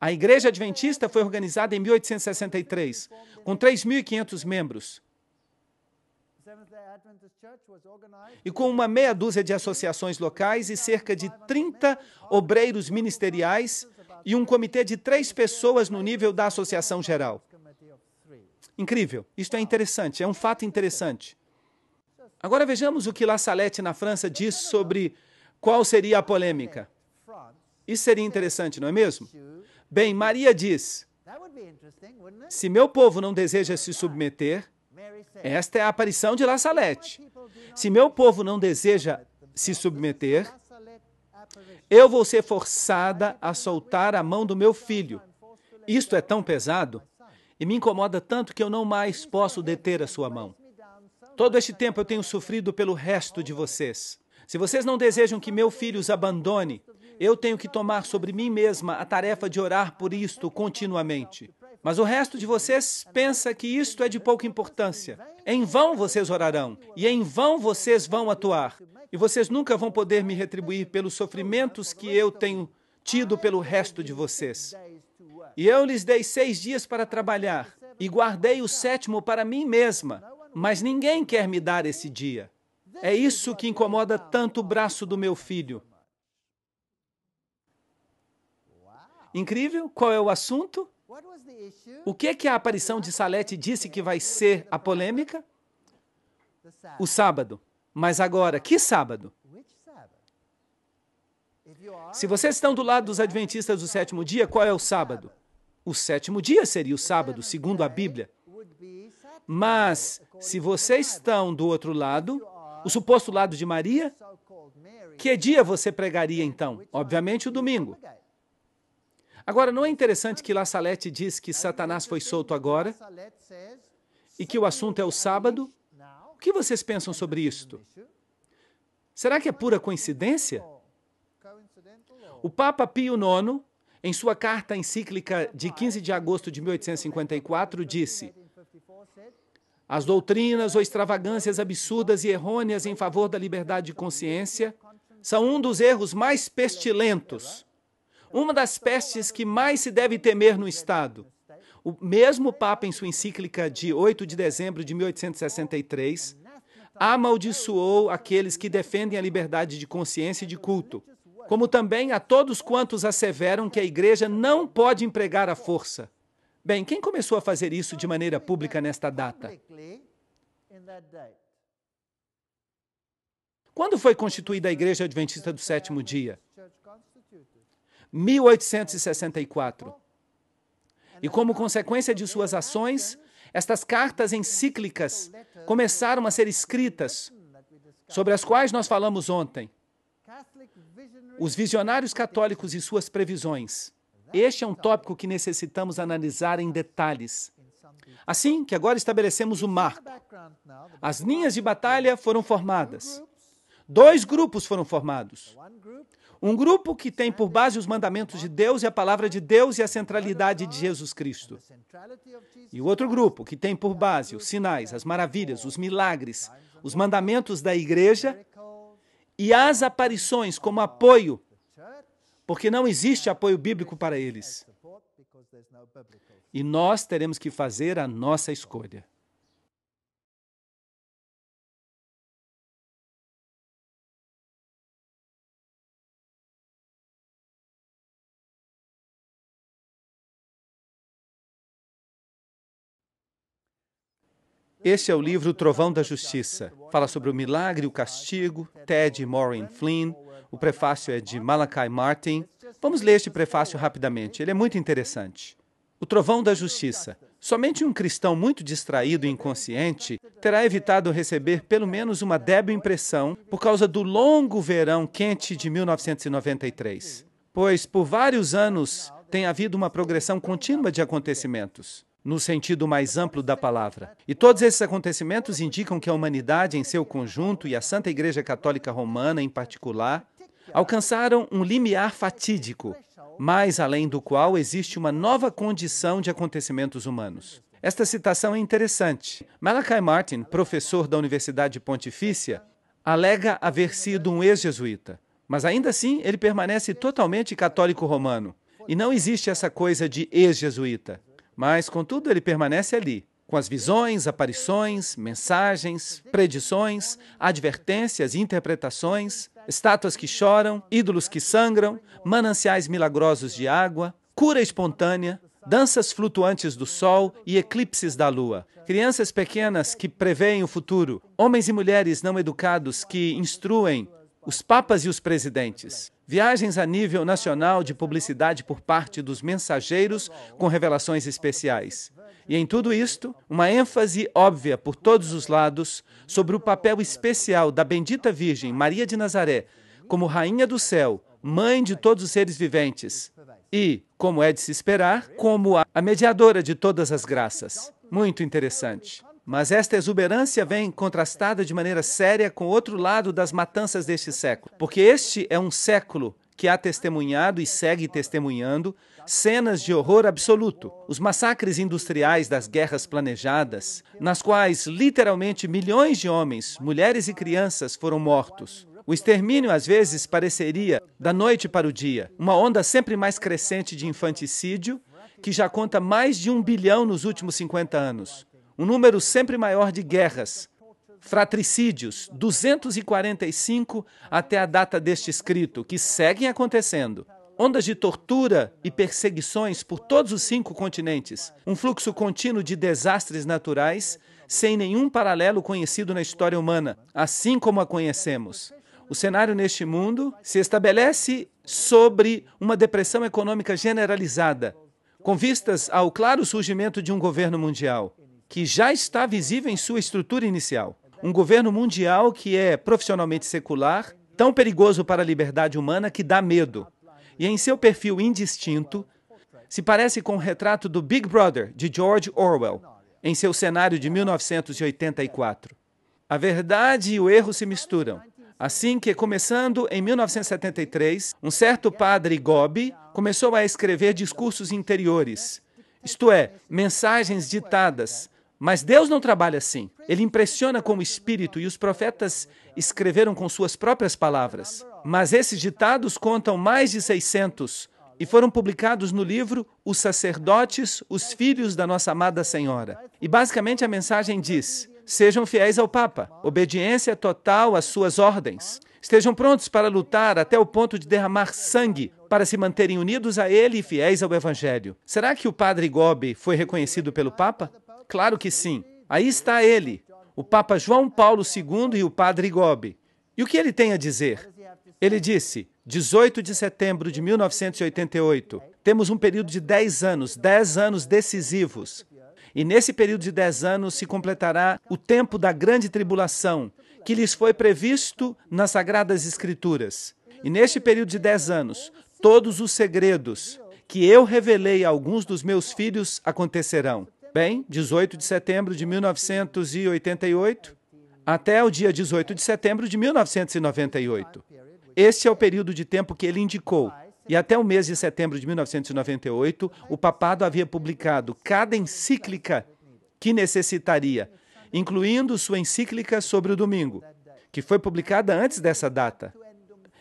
A Igreja Adventista foi organizada em 1863, com 3.500 membros. E com uma meia dúzia de associações locais e cerca de 30 obreiros ministeriais e um comitê de 3 pessoas no nível da associação geral. Incrível. Isto é interessante, é um fato interessante. Agora vejamos o que La Salette, na França, diz sobre qual seria a polêmica. Isso seria interessante, não é mesmo? Bem, Maria diz, se meu povo não deseja se submeter, esta é a aparição de La Salette. Se meu povo não deseja se submeter, eu vou ser forçada a soltar a mão do meu filho. Isto é tão pesado e me incomoda tanto que eu não mais posso deter a sua mão. Todo este tempo eu tenho sofrido pelo resto de vocês. Se vocês não desejam que meu filho os abandone, eu tenho que tomar sobre mim mesma a tarefa de orar por isto continuamente. Mas o resto de vocês pensa que isto é de pouca importância. Em vão vocês orarão, e em vão vocês vão atuar. E vocês nunca vão poder me retribuir pelos sofrimentos que eu tenho tido pelo resto de vocês. E eu lhes dei 6 dias para trabalhar, e guardei o 7º para mim mesma. Mas ninguém quer me dar esse dia. É isso que incomoda tanto o braço do meu filho. Incrível? Qual é o assunto? O que a aparição de Salette disse que vai ser a polêmica? O sábado. Mas agora, que sábado? Se vocês estão do lado dos adventistas do 7º dia, qual é o sábado? O 7º dia seria o sábado, segundo a Bíblia. Mas, se vocês estão do outro lado, o suposto lado de Maria, que dia você pregaria então? Obviamente o domingo. Agora, não é interessante que La Salette diz que Satanás foi solto agora e que o assunto é o sábado? O que vocês pensam sobre isto? Será que é pura coincidência? O Papa Pio IX, em sua carta encíclica de 15 de agosto de 1854, disse: as doutrinas ou extravagâncias absurdas e errôneas em favor da liberdade de consciência são um dos erros mais pestilentos, uma das pestes que mais se deve temer no Estado. O mesmo Papa, em sua encíclica de 8 de dezembro de 1863, amaldiçoou aqueles que defendem a liberdade de consciência e de culto, como também a todos quantos asseveram que a Igreja não pode empregar a força. Bem, quem começou a fazer isso de maneira pública nesta data? Quando foi constituída a Igreja Adventista do Sétimo Dia? 1864. E como consequência de suas ações, estas cartas encíclicas começaram a ser escritas, sobre as quais nós falamos ontem. Os visionários católicos e suas previsões. Este é um tópico que necessitamos analisar em detalhes. Assim que agora estabelecemos o marco. As linhas de batalha foram formadas. 2 grupos foram formados. Um grupo que tem por base os mandamentos de Deus e a palavra de Deus e a centralidade de Jesus Cristo. E o outro grupo que tem por base os sinais, as maravilhas, os milagres, os mandamentos da igreja e as aparições como apoio, porque não existe apoio bíblico para eles. E nós teremos que fazer a nossa escolha. Este é o livro Trovão da Justiça. Fala sobre o milagre e o castigo, Ted e Maureen Flynn. O prefácio é de Malachi Martin. Vamos ler este prefácio rapidamente, ele é muito interessante. O Trovão da Justiça. Somente um cristão muito distraído e inconsciente terá evitado receber pelo menos uma débil impressão por causa do longo verão quente de 1993. Pois por vários anos tem havido uma progressão contínua de acontecimentos, no sentido mais amplo da palavra. E todos esses acontecimentos indicam que a humanidade em seu conjunto e a Santa Igreja Católica Romana em particular alcançaram um limiar fatídico, mais além do qual existe uma nova condição de acontecimentos humanos. Esta citação é interessante. Malachi Martin, professor da Universidade Pontifícia, alega haver sido um ex-jesuíta, mas ainda assim ele permanece totalmente católico romano. E não existe essa coisa de ex-jesuíta. Mas, contudo, ele permanece ali, com as visões, aparições, mensagens, predições, advertências, interpretações, estátuas que choram, ídolos que sangram, mananciais milagrosos de água, cura espontânea, danças flutuantes do sol e eclipses da lua, crianças pequenas que preveem o futuro, homens e mulheres não educados que instruem os papas e os presidentes, viagens a nível nacional de publicidade por parte dos mensageiros com revelações especiais. E em tudo isto, uma ênfase óbvia por todos os lados sobre o papel especial da bendita Virgem Maria de Nazaré como Rainha do Céu, Mãe de todos os seres viventes e, como é de se esperar, como a mediadora de todas as graças. Muito interessante. Mas esta exuberância vem contrastada de maneira séria com o outro lado das matanças deste século, porque este é um século que há testemunhado e segue testemunhando cenas de horror absoluto. Os massacres industriais das guerras planejadas, nas quais literalmente milhões de homens, mulheres e crianças foram mortos. O extermínio, às vezes, pareceria, da noite para o dia, uma onda sempre mais crescente de infanticídio, que já conta mais de 1 bilhão nos últimos 50 anos. Um número sempre maior de guerras, fratricídios, 245 até a data deste escrito, que seguem acontecendo. Ondas de tortura e perseguições por todos os 5 continentes. Um fluxo contínuo de desastres naturais, sem nenhum paralelo conhecido na história humana, assim como a conhecemos. O cenário neste mundo se estabelece sobre uma depressão econômica generalizada, com vistas ao claro surgimento de um governo mundial, que já está visível em sua estrutura inicial. Um governo mundial que é profissionalmente secular, tão perigoso para a liberdade humana que dá medo. E em seu perfil indistinto, se parece com o retrato do Big Brother, de George Orwell, em seu cenário de 1984. A verdade e o erro se misturam. Assim que, começando em 1973, um certo padre Gobi começou a escrever discursos interiores, isto é, mensagens ditadas. Mas Deus não trabalha assim. Ele impressiona com o Espírito e os profetas escreveram com suas próprias palavras. Mas esses ditados contam mais de 600 e foram publicados no livro Os Sacerdotes, os Filhos da Nossa Amada Senhora. E basicamente a mensagem diz: sejam fiéis ao Papa, obediência total às suas ordens. Estejam prontos para lutar até o ponto de derramar sangue para se manterem unidos a ele e fiéis ao Evangelho. Será que o Padre Gobi foi reconhecido pelo Papa? Claro que sim. Aí está ele, o Papa João Paulo II e o Padre Gobi. E o que ele tem a dizer? Ele disse, 18 de setembro de 1988, temos um período de 10 anos decisivos. E nesse período de 10 anos se completará o tempo da grande tribulação, que lhes foi previsto nas Sagradas Escrituras. E neste período de 10 anos, todos os segredos que eu revelei a alguns dos meus filhos acontecerão. Bem, 18 de setembro de 1988 até o dia 18 de setembro de 1998. Este é o período de tempo que ele indicou. E até o mês de setembro de 1998, o papado havia publicado cada encíclica que necessitaria, incluindo sua encíclica sobre o domingo, que foi publicada antes dessa data,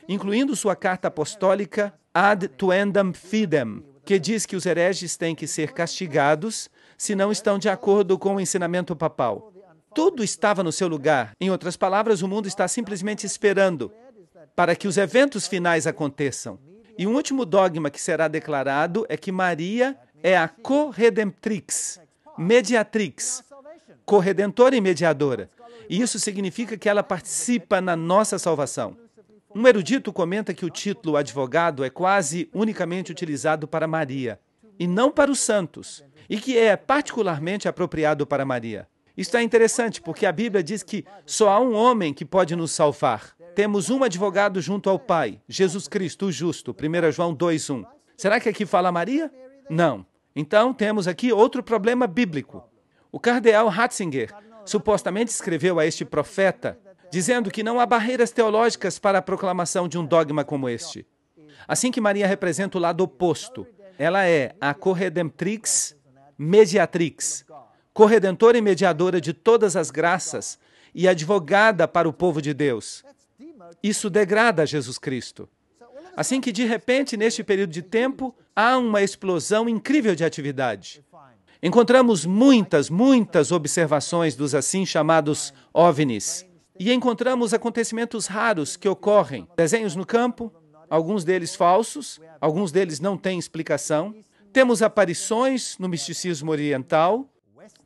incluindo sua carta apostólica Ad Tuendam Fidem, que diz que os hereges têm que ser castigados se não estão de acordo com o ensinamento papal. Tudo estava no seu lugar. Em outras palavras, o mundo está simplesmente esperando para que os eventos finais aconteçam. E um último dogma que será declarado é que Maria é a corredemptrix, mediatrix, corredentora e mediadora. E isso significa que ela participa na nossa salvação. Um erudito comenta que o título advogado é quase unicamente utilizado para Maria, e não para os santos, e que é particularmente apropriado para Maria. Isto é interessante, porque a Bíblia diz que só há um homem que pode nos salvar. Temos um advogado junto ao Pai, Jesus Cristo, o justo, 1 João 2:1. Será que aqui fala Maria? Não. Então, temos aqui outro problema bíblico. O cardeal Ratzinger supostamente escreveu a este profeta, dizendo que não há barreiras teológicas para a proclamação de um dogma como este. Assim que Maria representa o lado oposto, ela é a corredemptrix, mediatrix, corredentora e mediadora de todas as graças e advogada para o povo de Deus. Isso degrada Jesus Cristo. Assim que, de repente, neste período de tempo, há uma explosão incrível de atividade. Encontramos muitas observações dos assim chamados OVNIs. E encontramos acontecimentos raros que ocorrem. Desenhos no campo, alguns deles falsos, alguns deles não têm explicação. Temos aparições no misticismo oriental,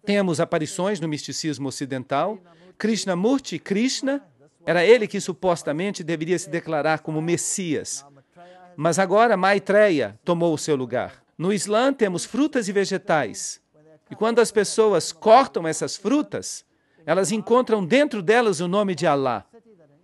temos aparições no misticismo ocidental. Krishnamurti, Krishna, era ele que supostamente deveria se declarar como Messias. Mas agora Maitreya tomou o seu lugar. No Islã temos frutas e vegetais. E quando as pessoas cortam essas frutas, elas encontram dentro delas o nome de Allah.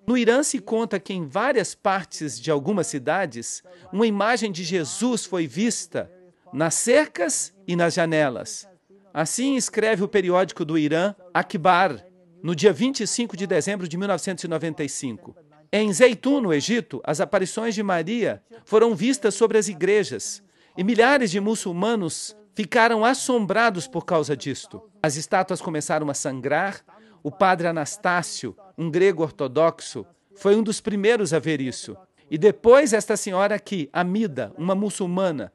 No Irã se conta que em várias partes de algumas cidades, uma imagem de Jesus foi vista nas cercas e nas janelas. Assim escreve o periódico do Irã, Akhbar, no dia 25 de dezembro de 1995. Em Zeitun, no Egito, as aparições de Maria foram vistas sobre as igrejas e milhares de muçulmanos ficaram assombrados por causa disto. As estátuas começaram a sangrar. O padre Anastácio, um grego ortodoxo, foi um dos primeiros a ver isso. E depois esta senhora aqui, Amida, uma muçulmana,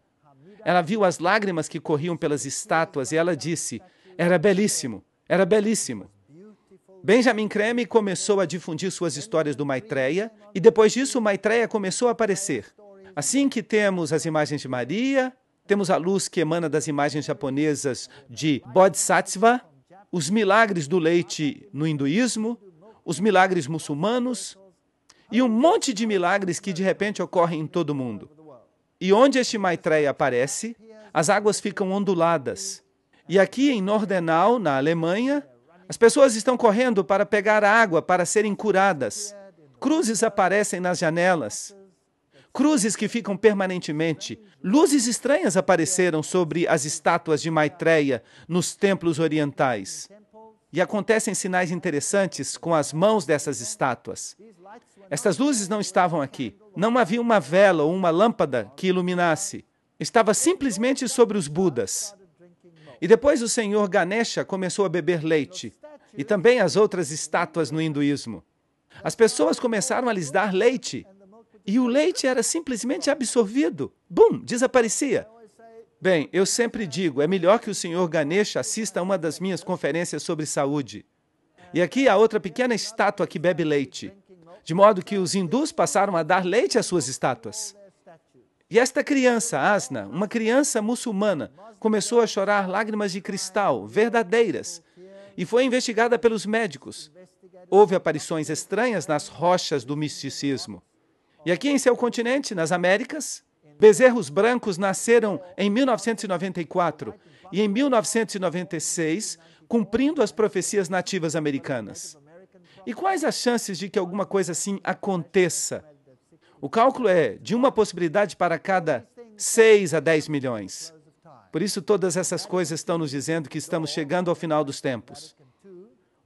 ela viu as lágrimas que corriam pelas estátuas e ela disse, era belíssimo, era belíssimo. Benjamin Creme começou a difundir suas histórias do Maitreya e depois disso o Maitreya começou a aparecer. Assim que temos as imagens de Maria, temos a luz que emana das imagens japonesas de Bodhisattva, os milagres do leite no hinduísmo, os milagres muçulmanos e um monte de milagres que de repente ocorrem em todo o mundo. E onde este Maitreya aparece, as águas ficam onduladas. E aqui em Nordenau, na Alemanha, as pessoas estão correndo para pegar água para serem curadas. Cruzes aparecem nas janelas. Cruzes que ficam permanentemente. Luzes estranhas apareceram sobre as estátuas de Maitreya nos templos orientais. E acontecem sinais interessantes com as mãos dessas estátuas. Estas luzes não estavam aqui. Não havia uma vela ou uma lâmpada que iluminasse. Estava simplesmente sobre os Budas. E depois o senhor Ganesha começou a beber leite. E também as outras estátuas no hinduísmo. As pessoas começaram a lhes dar leite. E o leite era simplesmente absorvido. Bum, desaparecia. Bem, eu sempre digo, é melhor que o Sr. Ganesha assista a uma das minhas conferências sobre saúde. E aqui há outra pequena estátua que bebe leite, de modo que os hindus passaram a dar leite às suas estátuas. E esta criança, Asna, uma criança muçulmana, começou a chorar lágrimas de cristal, verdadeiras, e foi investigada pelos médicos. Houve aparições estranhas nas rochas do misticismo. E aqui em seu continente, nas Américas, bezerros brancos nasceram em 1994 e em 1996, cumprindo as profecias nativas americanas. E quais as chances de que alguma coisa assim aconteça? O cálculo é de uma possibilidade para cada 6 a 10 milhões. Por isso, todas essas coisas estão nos dizendo que estamos chegando ao final dos tempos.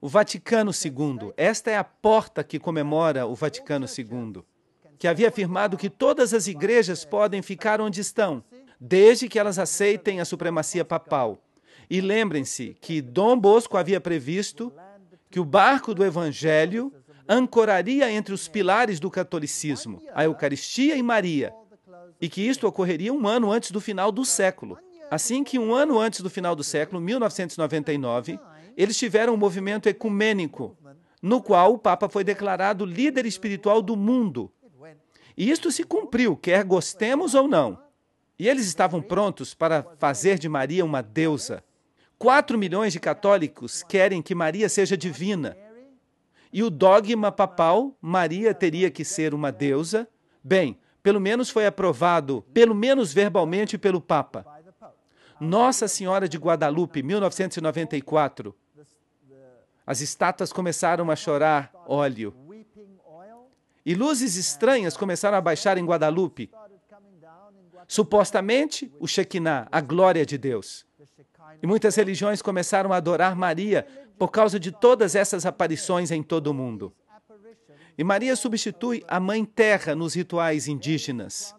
O Vaticano II, esta é a porta que comemora o Vaticano II, que havia afirmado que todas as igrejas podem ficar onde estão, desde que elas aceitem a supremacia papal. E lembrem-se que Dom Bosco havia previsto que o barco do Evangelho ancoraria entre os pilares do catolicismo, a Eucaristia e Maria, e que isto ocorreria 1 ano antes do final do século. Assim que 1 ano antes do final do século, 1999, eles tiveram um movimento ecumênico, no qual o Papa foi declarado líder espiritual do mundo. E isto se cumpriu, quer gostemos ou não. E eles estavam prontos para fazer de Maria uma deusa. 4 milhões de católicos querem que Maria seja divina. E o dogma papal, Maria teria que ser uma deusa, bem, pelo menos foi aprovado, pelo menos verbalmente, pelo Papa. Nossa Senhora de Guadalupe, 1994. As estátuas começaram a chorar óleo. E luzes estranhas começaram a baixar em Guadalupe. Supostamente, o Shekinah, a glória de Deus. E muitas religiões começaram a adorar Maria por causa de todas essas aparições em todo o mundo. E Maria substitui a Mãe Terra nos rituais indígenas.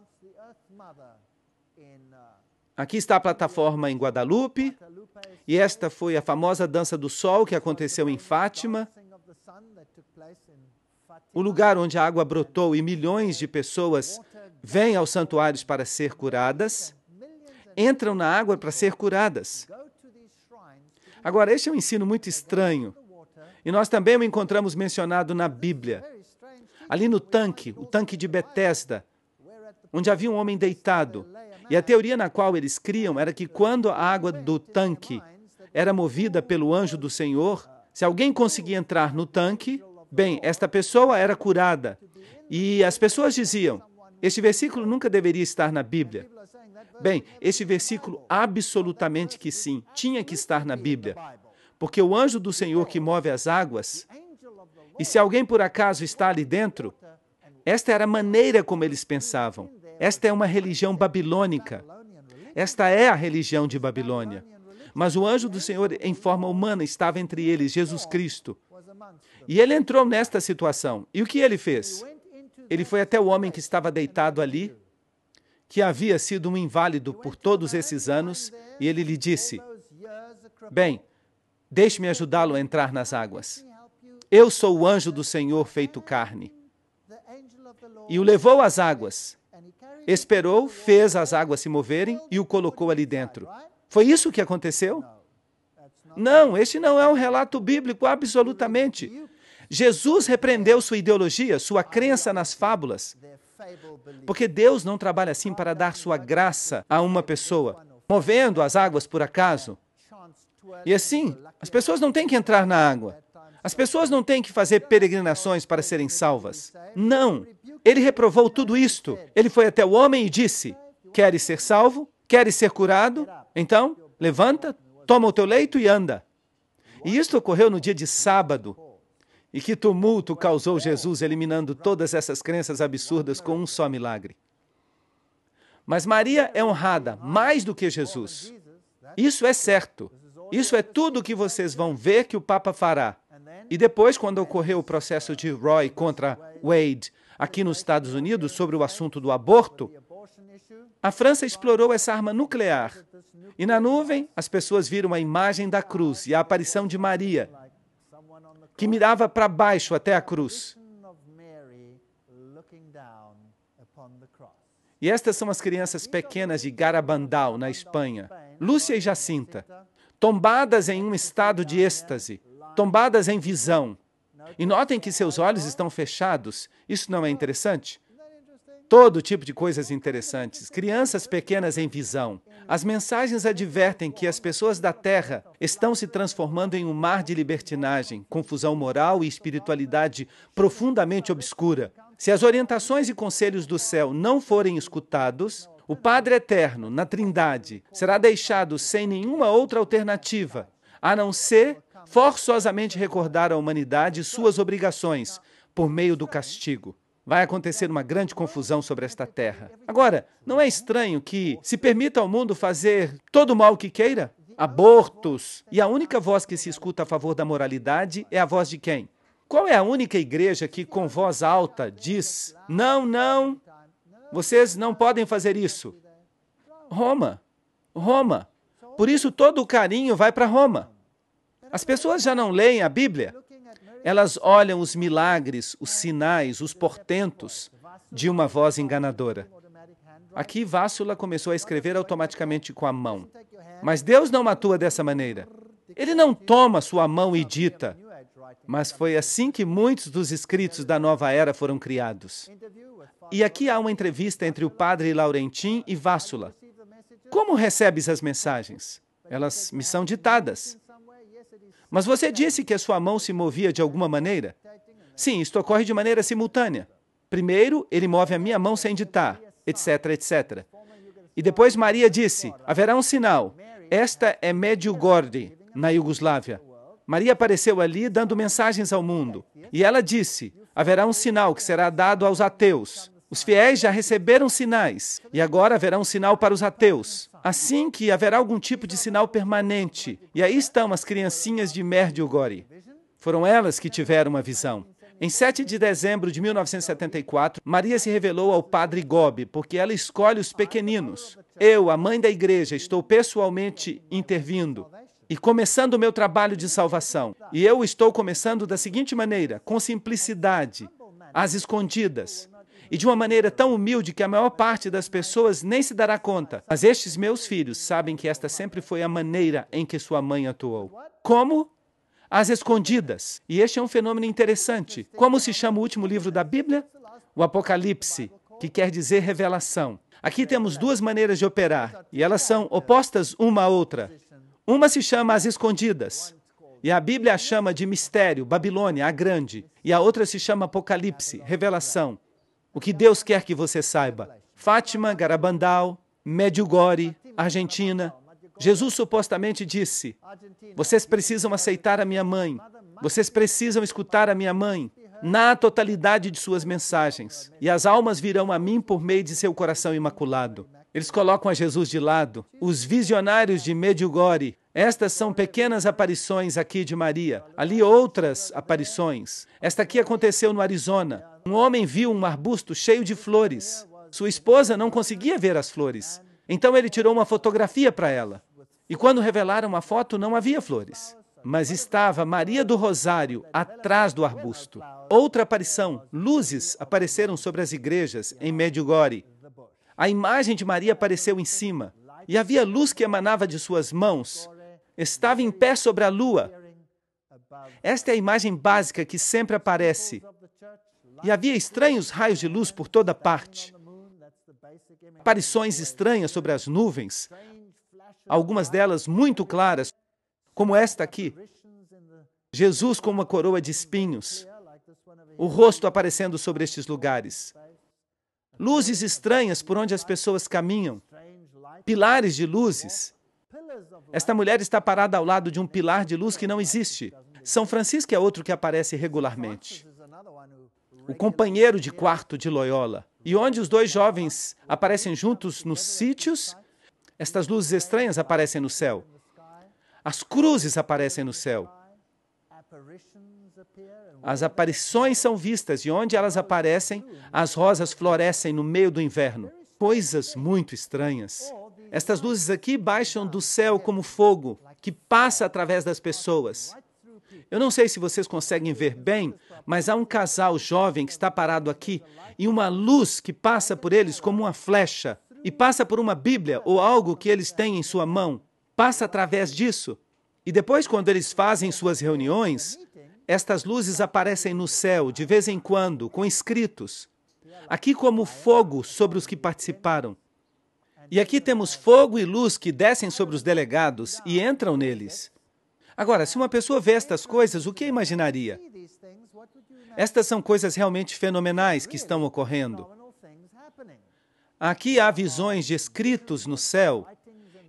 Aqui está a plataforma em Guadalupe, e esta foi a famosa Dança do Sol que aconteceu em Fátima, o lugar onde a água brotou e milhões de pessoas vêm aos santuários para ser curadas, entram na água para ser curadas. Agora, este é um ensino muito estranho, e nós também o encontramos mencionado na Bíblia. Ali no tanque, o tanque de Betesda, onde havia um homem deitado, e a teoria na qual eles criam era que quando a água do tanque era movida pelo anjo do Senhor, se alguém conseguia entrar no tanque, bem, esta pessoa era curada. E as pessoas diziam, este versículo nunca deveria estar na Bíblia. Bem, este versículo absolutamente que sim, tinha que estar na Bíblia. Porque o anjo do Senhor que move as águas, e se alguém por acaso está ali dentro, esta era a maneira como eles pensavam. Esta é uma religião babilônica. Esta é a religião de Babilônia. Mas o anjo do Senhor, em forma humana, estava entre eles, Jesus Cristo. E ele entrou nesta situação. E o que ele fez? Ele foi até o homem que estava deitado ali, que havia sido um inválido por todos esses anos, e ele lhe disse, bem, deixe-me ajudá-lo a entrar nas águas. Eu sou o anjo do Senhor feito carne. E o levou às águas. Esperou, fez as águas se moverem e o colocou ali dentro. Foi isso que aconteceu? Não, este não é um relato bíblico, absolutamente. Jesus repreendeu sua ideologia, sua crença nas fábulas. Porque Deus não trabalha assim para dar sua graça a uma pessoa, movendo as águas por acaso. E assim, as pessoas não têm que entrar na água. As pessoas não têm que fazer peregrinações para serem salvas. Não. Ele reprovou tudo isto. Ele foi até o homem e disse, queres ser salvo? Queres ser curado? Então, levanta, toma o teu leito e anda. E isto ocorreu no dia de sábado. E que tumulto causou Jesus, eliminando todas essas crenças absurdas com um só milagre. Mas Maria é honrada mais do que Jesus. Isso é certo. Isso é tudo o que vocês vão ver que o Papa fará. E depois, quando ocorreu o processo de Roe contra Wade aqui nos Estados Unidos sobre o assunto do aborto, a França explorou essa arma nuclear. E na nuvem, as pessoas viram a imagem da cruz e a aparição de Maria, que mirava para baixo até a cruz. E estas são as crianças pequenas de Garabandal, na Espanha. Lúcia e Jacinta, tombadas em um estado de êxtase, tombadas em visão. E notem que seus olhos estão fechados. Isso não é interessante? Todo tipo de coisas interessantes. Crianças pequenas em visão. As mensagens advertem que as pessoas da Terra estão se transformando em um mar de libertinagem, confusão moral e espiritualidade profundamente obscura. Se as orientações e conselhos do céu não forem escutados, o Padre Eterno, na Trindade, será deixado sem nenhuma outra alternativa, a não ser forçosamente recordar à humanidade suas obrigações por meio do castigo. Vai acontecer uma grande confusão sobre esta terra. Agora, não é estranho que se permita ao mundo fazer todo o mal que queira? Abortos. E a única voz que se escuta a favor da moralidade é a voz de quem? Qual é a única igreja que, com voz alta, diz: não, não, vocês não podem fazer isso? Roma. Roma. Por isso todo o carinho vai para Roma. As pessoas já não leem a Bíblia. Elas olham os milagres, os sinais, os portentos de uma voz enganadora. Aqui, Vássula começou a escrever automaticamente com a mão. Mas Deus não atua dessa maneira. Ele não toma sua mão e dita. Mas foi assim que muitos dos escritos da nova era foram criados. E aqui há uma entrevista entre o padre Laurentin e Vássula. Como recebes as mensagens? Elas me são ditadas. Mas você disse que a sua mão se movia de alguma maneira? Sim, isto ocorre de maneira simultânea. Primeiro, ele move a minha mão sem ditar, etc, etc. E depois Maria disse: haverá um sinal. Esta é Medjugorje, na Iugoslávia. Maria apareceu ali dando mensagens ao mundo. E ela disse: haverá um sinal que será dado aos ateus. Os fiéis já receberam sinais, e agora haverá um sinal para os ateus. Assim que haverá algum tipo de sinal permanente. E aí estão as criancinhas de Medjugorje. Foram elas que tiveram uma visão. Em 7 de dezembro de 1974, Maria se revelou ao padre Gobi, porque ela escolhe os pequeninos. Eu, a mãe da igreja, estou pessoalmente intervindo e começando o meu trabalho de salvação. E eu estou começando da seguinte maneira, com simplicidade, às escondidas, e de uma maneira tão humilde que a maior parte das pessoas nem se dará conta. Mas estes meus filhos sabem que esta sempre foi a maneira em que sua mãe atuou. Como? Às escondidas. E este é um fenômeno interessante. Como se chama o último livro da Bíblia? O Apocalipse, que quer dizer revelação. Aqui temos duas maneiras de operar, e elas são opostas uma à outra. Uma se chama às escondidas, e a Bíblia a chama de mistério, Babilônia, a grande. E a outra se chama Apocalipse, revelação. O que Deus quer que você saiba. Fátima, Garabandal, Medjugorje, Argentina. Jesus supostamente disse: vocês precisam aceitar a minha mãe. Vocês precisam escutar a minha mãe na totalidade de suas mensagens. E as almas virão a mim por meio de seu coração imaculado. Eles colocam a Jesus de lado. Os visionários de Medjugorje. Estas são pequenas aparições aqui de Maria. Ali outras aparições. Esta aqui aconteceu no Arizona. Um homem viu um arbusto cheio de flores. Sua esposa não conseguia ver as flores. Então ele tirou uma fotografia para ela. E quando revelaram a foto, não havia flores. Mas estava Maria do Rosário atrás do arbusto. Outra aparição. Luzes apareceram sobre as igrejas em Medjugorje. A imagem de Maria apareceu em cima. E havia luz que emanava de suas mãos. Estava em pé sobre a lua. Esta é a imagem básica que sempre aparece. E havia estranhos raios de luz por toda parte. Aparições estranhas sobre as nuvens. Algumas delas muito claras, como esta aqui. Jesus com uma coroa de espinhos. O rosto aparecendo sobre estes lugares. Luzes estranhas por onde as pessoas caminham. Pilares de luzes. Esta mulher está parada ao lado de um pilar de luz que não existe. São Francisco é outro que aparece regularmente. O companheiro de quarto de Loyola. E onde os dois jovens aparecem juntos nos sítios, estas luzes estranhas aparecem no céu. As cruzes aparecem no céu. As aparições são vistas, e onde elas aparecem, as rosas florescem no meio do inverno. Coisas muito estranhas. Estas luzes aqui baixam do céu como fogo, que passa através das pessoas. Eu não sei se vocês conseguem ver bem, mas há um casal jovem que está parado aqui e uma luz que passa por eles como uma flecha e passa por uma Bíblia ou algo que eles têm em sua mão. Passa através disso. E depois, quando eles fazem suas reuniões, estas luzes aparecem no céu, de vez em quando, com escritos. Aqui como fogo sobre os que participaram. E aqui temos fogo e luz que descem sobre os delegados e entram neles. Agora, se uma pessoa vê estas coisas, o que imaginaria? Estas são coisas realmente fenomenais que estão ocorrendo. Aqui há visões de escritos no céu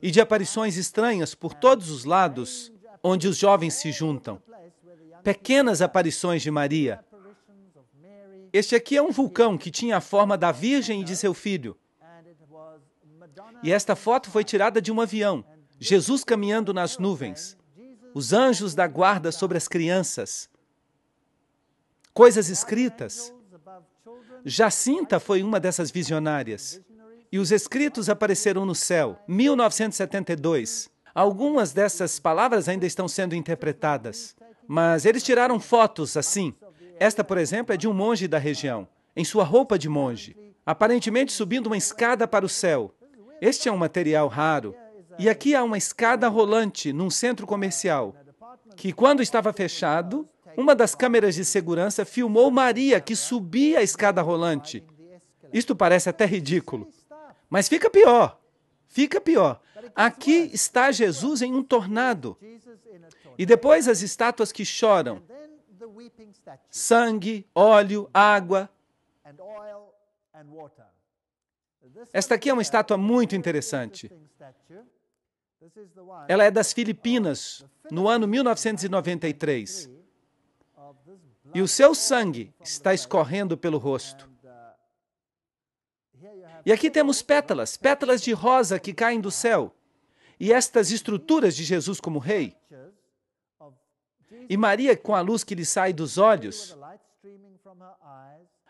e de aparições estranhas por todos os lados, onde os jovens se juntam. Pequenas aparições de Maria. Este aqui é um vulcão que tinha a forma da Virgem e de seu filho. E esta foto foi tirada de um avião. Jesus caminhando nas nuvens. Os anjos da guarda sobre as crianças. Coisas escritas. Jacinta foi uma dessas visionárias. E os escritos apareceram no céu, 1972. Algumas dessas palavras ainda estão sendo interpretadas. Mas eles tiraram fotos assim. Esta, por exemplo, é de um monge da região, em sua roupa de monge, aparentemente subindo uma escada para o céu. Este é um material raro. E aqui há uma escada rolante num centro comercial, que quando estava fechado, uma das câmeras de segurança filmou Maria que subia a escada rolante. Isto parece até ridículo. Mas fica pior. Fica pior. Aqui está Jesus em um tornado. E depois as estátuas que choram. Sangue, óleo, água. Esta aqui é uma estátua muito interessante. Ela é das Filipinas, no ano 1993. E o seu sangue está escorrendo pelo rosto. E aqui temos pétalas, pétalas de rosa que caem do céu. E estas estruturas de Jesus como rei. E Maria com a luz que lhe sai dos olhos.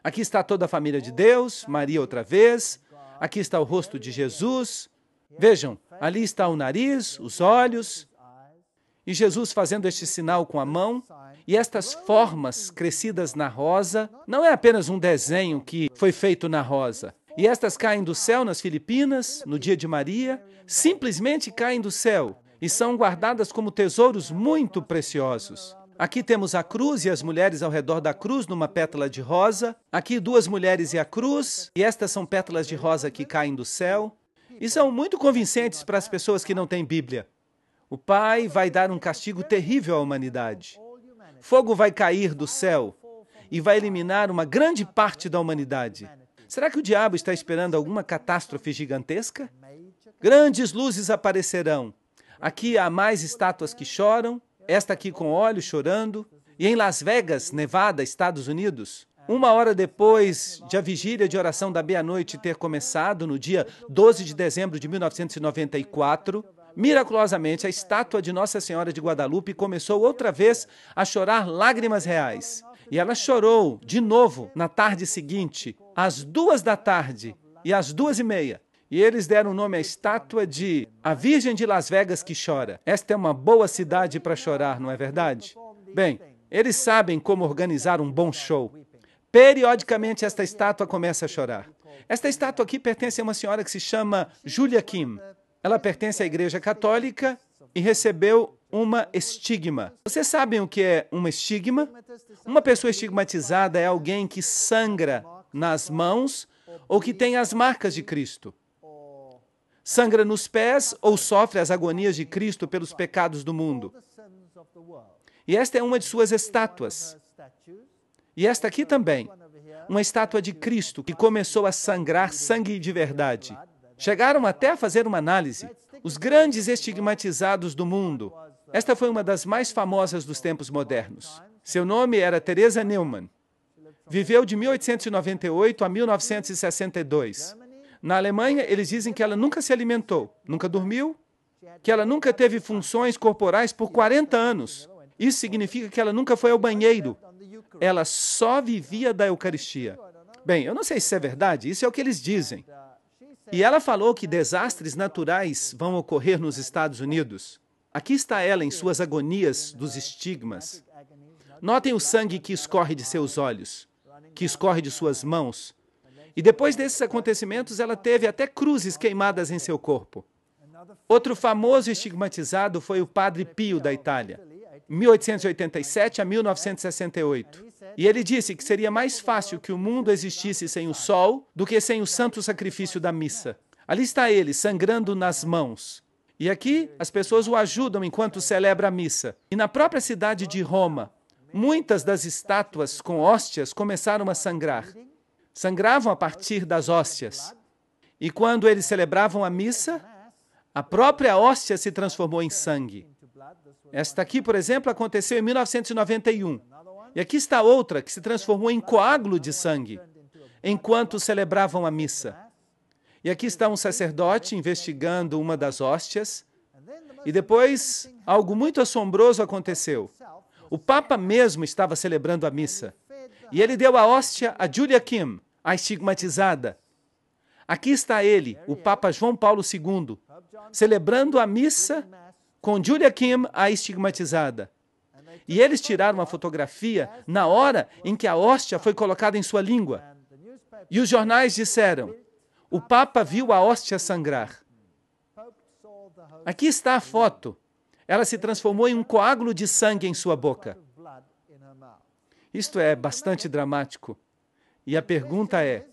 Aqui está toda a família de Deus, Maria outra vez. Aqui está o rosto de Jesus. Vejam, ali está o nariz, os olhos. E Jesus fazendo este sinal com a mão. E estas formas crescidas na rosa, não é apenas um desenho que foi feito na rosa. E estas caem do céu nas Filipinas, no dia de Maria, simplesmente caem do céu e são guardadas como tesouros muito preciosos. Aqui temos a cruz e as mulheres ao redor da cruz numa pétala de rosa. Aqui duas mulheres e a cruz, e estas são pétalas de rosa que caem do céu. E são muito convincentes para as pessoas que não têm Bíblia. O Pai vai dar um castigo terrível à humanidade. Fogo vai cair do céu e vai eliminar uma grande parte da humanidade. Será que o diabo está esperando alguma catástrofe gigantesca? Grandes luzes aparecerão. Aqui há mais estátuas que choram, esta aqui com óleo chorando. E em Las Vegas, Nevada, Estados Unidos, 1 hora depois de a vigília de oração da meia-noite ter começado, no dia 12 de dezembro de 1994, miraculosamente, a estátua de Nossa Senhora de Guadalupe começou outra vez a chorar lágrimas reais. E ela chorou de novo na tarde seguinte, às 2 da tarde e às 2h30. E eles deram o nome à estátua de A Virgem de Las Vegas que chora. Esta é uma boa cidade para chorar, não é verdade? Bem, eles sabem como organizar um bom show. Periodicamente, esta estátua começa a chorar. Esta estátua aqui pertence a uma senhora que se chama Julia Kim. Ela pertence à Igreja Católica e recebeu uma estigma. Vocês sabem o que é uma estigma? Uma pessoa estigmatizada é alguém que sangra nas mãos ou que tem as marcas de Cristo. Sangra nos pés ou sofre as agonias de Cristo pelos pecados do mundo. E esta é uma de suas estátuas. E esta aqui também, uma estátua de Cristo que começou a sangrar sangue de verdade. Chegaram até a fazer uma análise. Os grandes estigmatizados do mundo. Esta foi uma das mais famosas dos tempos modernos. Seu nome era Teresa Neumann. Viveu de 1898 a 1962. Na Alemanha, eles dizem que ela nunca se alimentou, nunca dormiu, que ela nunca teve funções corporais por 40 anos. Isso significa que ela nunca foi ao banheiro. Ela só vivia da Eucaristia. Bem, eu não sei se isso é verdade, isso é o que eles dizem. E ela falou que desastres naturais vão ocorrer nos Estados Unidos. Aqui está ela em suas agonias dos estigmas. Notem o sangue que escorre de seus olhos, que escorre de suas mãos. E depois desses acontecimentos, ela teve até cruzes queimadas em seu corpo. Outro famoso estigmatizado foi o Padre Pio da Itália, 1887 a 1968. E ele disse que seria mais fácil que o mundo existisse sem o sol do que sem o santo sacrifício da missa. Ali está ele, sangrando nas mãos. E aqui as pessoas o ajudam enquanto celebra a missa. E na própria cidade de Roma, muitas das estátuas com hóstias começaram a sangrar. Sangravam a partir das hóstias. E quando eles celebravam a missa, a própria hóstia se transformou em sangue. Esta aqui, por exemplo, aconteceu em 1991. E aqui está outra que se transformou em coágulo de sangue, enquanto celebravam a missa. E aqui está um sacerdote investigando uma das hóstias. E depois, algo muito assombroso aconteceu. O Papa mesmo estava celebrando a missa. E ele deu a hóstia a Julia Kim, a estigmatizada. Aqui está ele, o Papa João Paulo II, celebrando a missa com Julia Kim, a estigmatizada. E eles tiraram uma fotografia na hora em que a hóstia foi colocada em sua língua. E os jornais disseram, o Papa viu a hóstia sangrar. Aqui está a foto. Ela se transformou em um coágulo de sangue em sua boca. Isto é bastante dramático. E a pergunta é,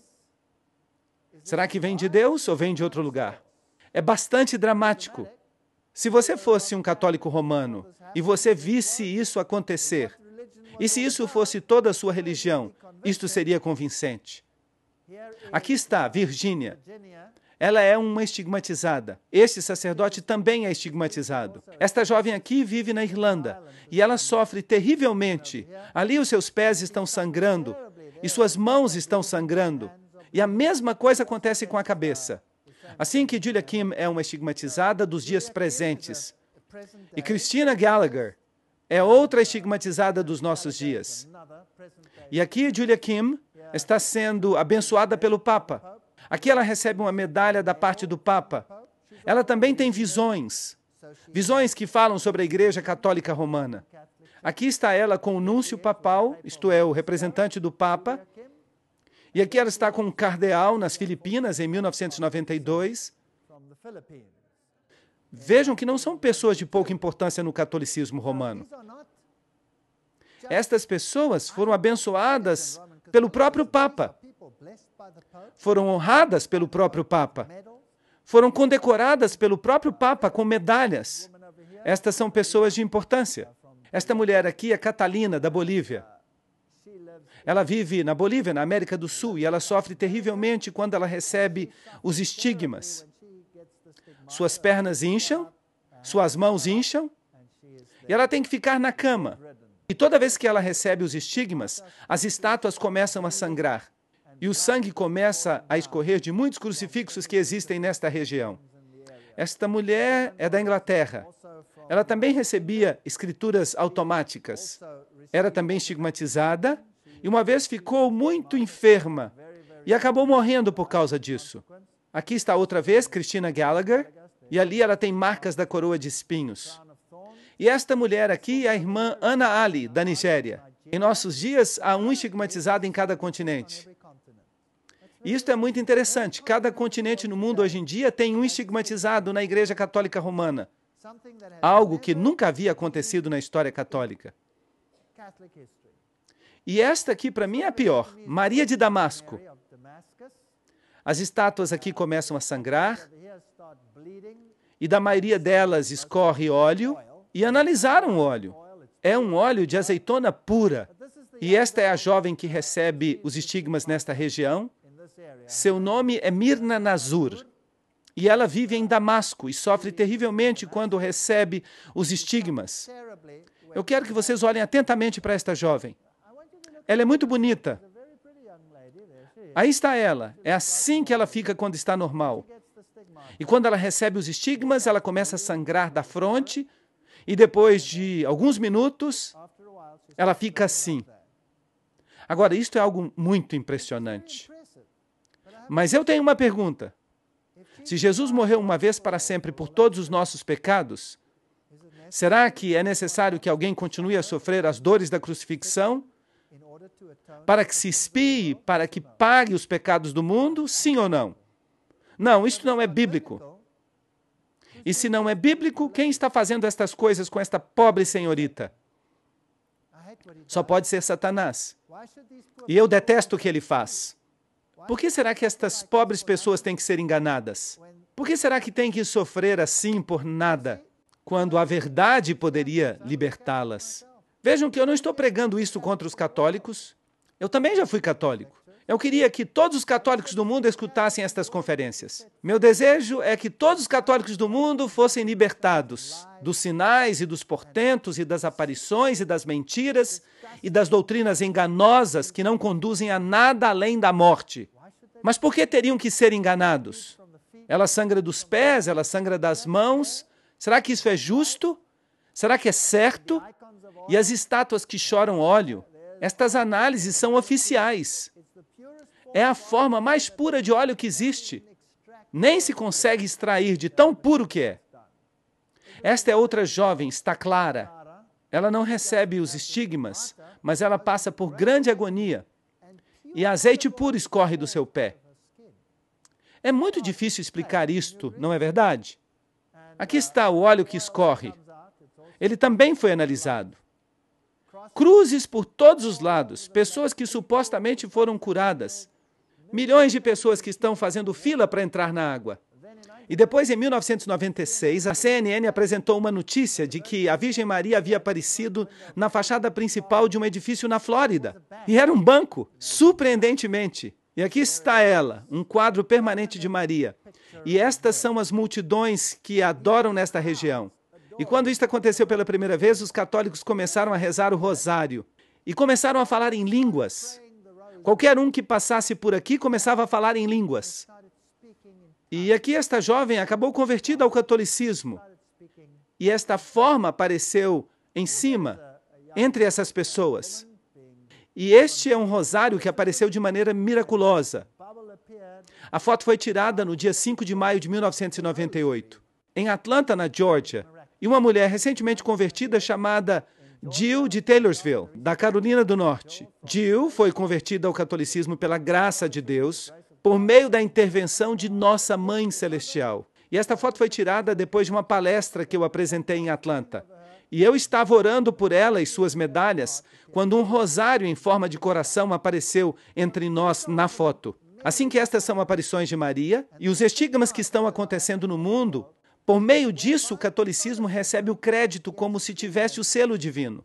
será que vem de Deus ou vem de outro lugar? É bastante dramático. Se você fosse um católico romano e você visse isso acontecer, e se isso fosse toda a sua religião, isto seria convincente. Aqui está Virgínia. Ela é uma estigmatizada. Este sacerdote também é estigmatizado. Esta jovem aqui vive na Irlanda e ela sofre terrivelmente. Ali os seus pés estão sangrando e suas mãos estão sangrando. E a mesma coisa acontece com a cabeça. Assim que Julia Kim é uma estigmatizada dos dias presentes. E Christina Gallagher é outra estigmatizada dos nossos dias. E aqui Julia Kim está sendo abençoada pelo Papa. Aqui ela recebe uma medalha da parte do Papa. Ela também tem visões. Visões que falam sobre a Igreja Católica Romana. Aqui está ela com o núncio papal, isto é, o representante do Papa. E aqui ela está com um cardeal nas Filipinas, em 1992. Vejam que não são pessoas de pouca importância no catolicismo romano. Estas pessoas foram abençoadas pelo próprio Papa. Foram honradas pelo próprio Papa. Foram condecoradas pelo próprio Papa com medalhas. Estas são pessoas de importância. Esta mulher aqui é Catalina, da Bolívia. Ela vive na Bolívia, na América do Sul, e ela sofre terrivelmente quando ela recebe os estigmas. Suas pernas incham, suas mãos incham, e ela tem que ficar na cama. E toda vez que ela recebe os estigmas, as estátuas começam a sangrar. E o sangue começa a escorrer de muitos crucifixos que existem nesta região. Esta mulher é da Inglaterra. Ela também recebia escrituras automáticas. Era também estigmatizada e uma vez ficou muito enferma e acabou morrendo por causa disso. Aqui está outra vez Christina Gallagher e ali ela tem marcas da coroa de espinhos. E esta mulher aqui é a irmã Ana Ali, da Nigéria. Em nossos dias, há um estigmatizado em cada continente. E isto é muito interessante. Cada continente no mundo hoje em dia tem um estigmatizado na Igreja Católica Romana. Algo que nunca havia acontecido na história católica. E esta aqui, para mim, é a pior. Maria de Damasco. As estátuas aqui começam a sangrar. E da maioria delas escorre óleo. E analisaram o óleo. É um óleo de azeitona pura. E esta é a jovem que recebe os estigmas nesta região. Seu nome é Mirna Nazur. E ela vive em Damasco e sofre terrivelmente quando recebe os estigmas. Eu quero que vocês olhem atentamente para esta jovem. Ela é muito bonita. Aí está ela. É assim que ela fica quando está normal. E quando ela recebe os estigmas, ela começa a sangrar da fronte. E depois de alguns minutos, ela fica assim. Agora, isto é algo muito impressionante. Mas eu tenho uma pergunta. Se Jesus morreu uma vez para sempre por todos os nossos pecados, Será que é necessário que alguém continue a sofrer as dores da crucifixão para que se expie, para que pague os pecados do mundo? Sim ou não? Não, isto não é bíblico. E se não é bíblico, quem está fazendo estas coisas com esta pobre senhorita? Só pode ser Satanás. E eu detesto o que ele faz. Por que será que estas pobres pessoas têm que ser enganadas? Por que será que têm que sofrer assim por nada, quando a verdade poderia libertá-las? Vejam que eu não estou pregando isso contra os católicos. Eu também já fui católico. Eu queria que todos os católicos do mundo escutassem estas conferências. Meu desejo é que todos os católicos do mundo fossem libertados dos sinais e dos portentos e das aparições e das mentiras e das doutrinas enganosas que não conduzem a nada além da morte. Mas por que teriam que ser enganados? Ela sangra dos pés, ela sangra das mãos. Será que isso é justo? Será que é certo? E as estátuas que choram óleo? Estas análises são oficiais. É a forma mais pura de óleo que existe. Nem se consegue extrair de tão puro que é. Esta é outra jovem, está clara. Ela não recebe os estigmas, mas ela passa por grande agonia. E azeite puro escorre do seu pé. É muito difícil explicar isto, não é verdade? Aqui está o óleo que escorre. Ele também foi analisado. Cruzes por todos os lados, pessoas que supostamente foram curadas. Milhões de pessoas que estão fazendo fila para entrar na água. E depois, em 1996, a CNN apresentou uma notícia de que a Virgem Maria havia aparecido na fachada principal de um edifício na Flórida. E era um banco, surpreendentemente. E aqui está ela, um quadro permanente de Maria. E estas são as multidões que a adoram nesta região. E quando isto aconteceu pela primeira vez, os católicos começaram a rezar o rosário. E começaram a falar em línguas. Qualquer um que passasse por aqui começava a falar em línguas. E aqui esta jovem acabou convertida ao catolicismo. E esta forma apareceu em cima, entre essas pessoas. E este é um rosário que apareceu de maneira miraculosa. A foto foi tirada no dia 5 de maio de 1998, em Atlanta, na Geórgia. E uma mulher recentemente convertida chamada Jill de Taylorsville, da Carolina do Norte. Jill foi convertida ao catolicismo pela graça de Deus, por meio da intervenção de Nossa Mãe Celestial. E esta foto foi tirada depois de uma palestra que eu apresentei em Atlanta. E eu estava orando por ela e suas medalhas, quando um rosário em forma de coração apareceu entre nós na foto. Assim que estas são aparições de Maria, e os estigmas que estão acontecendo no mundo, por meio disso, o catolicismo recebe o crédito como se tivesse o selo divino.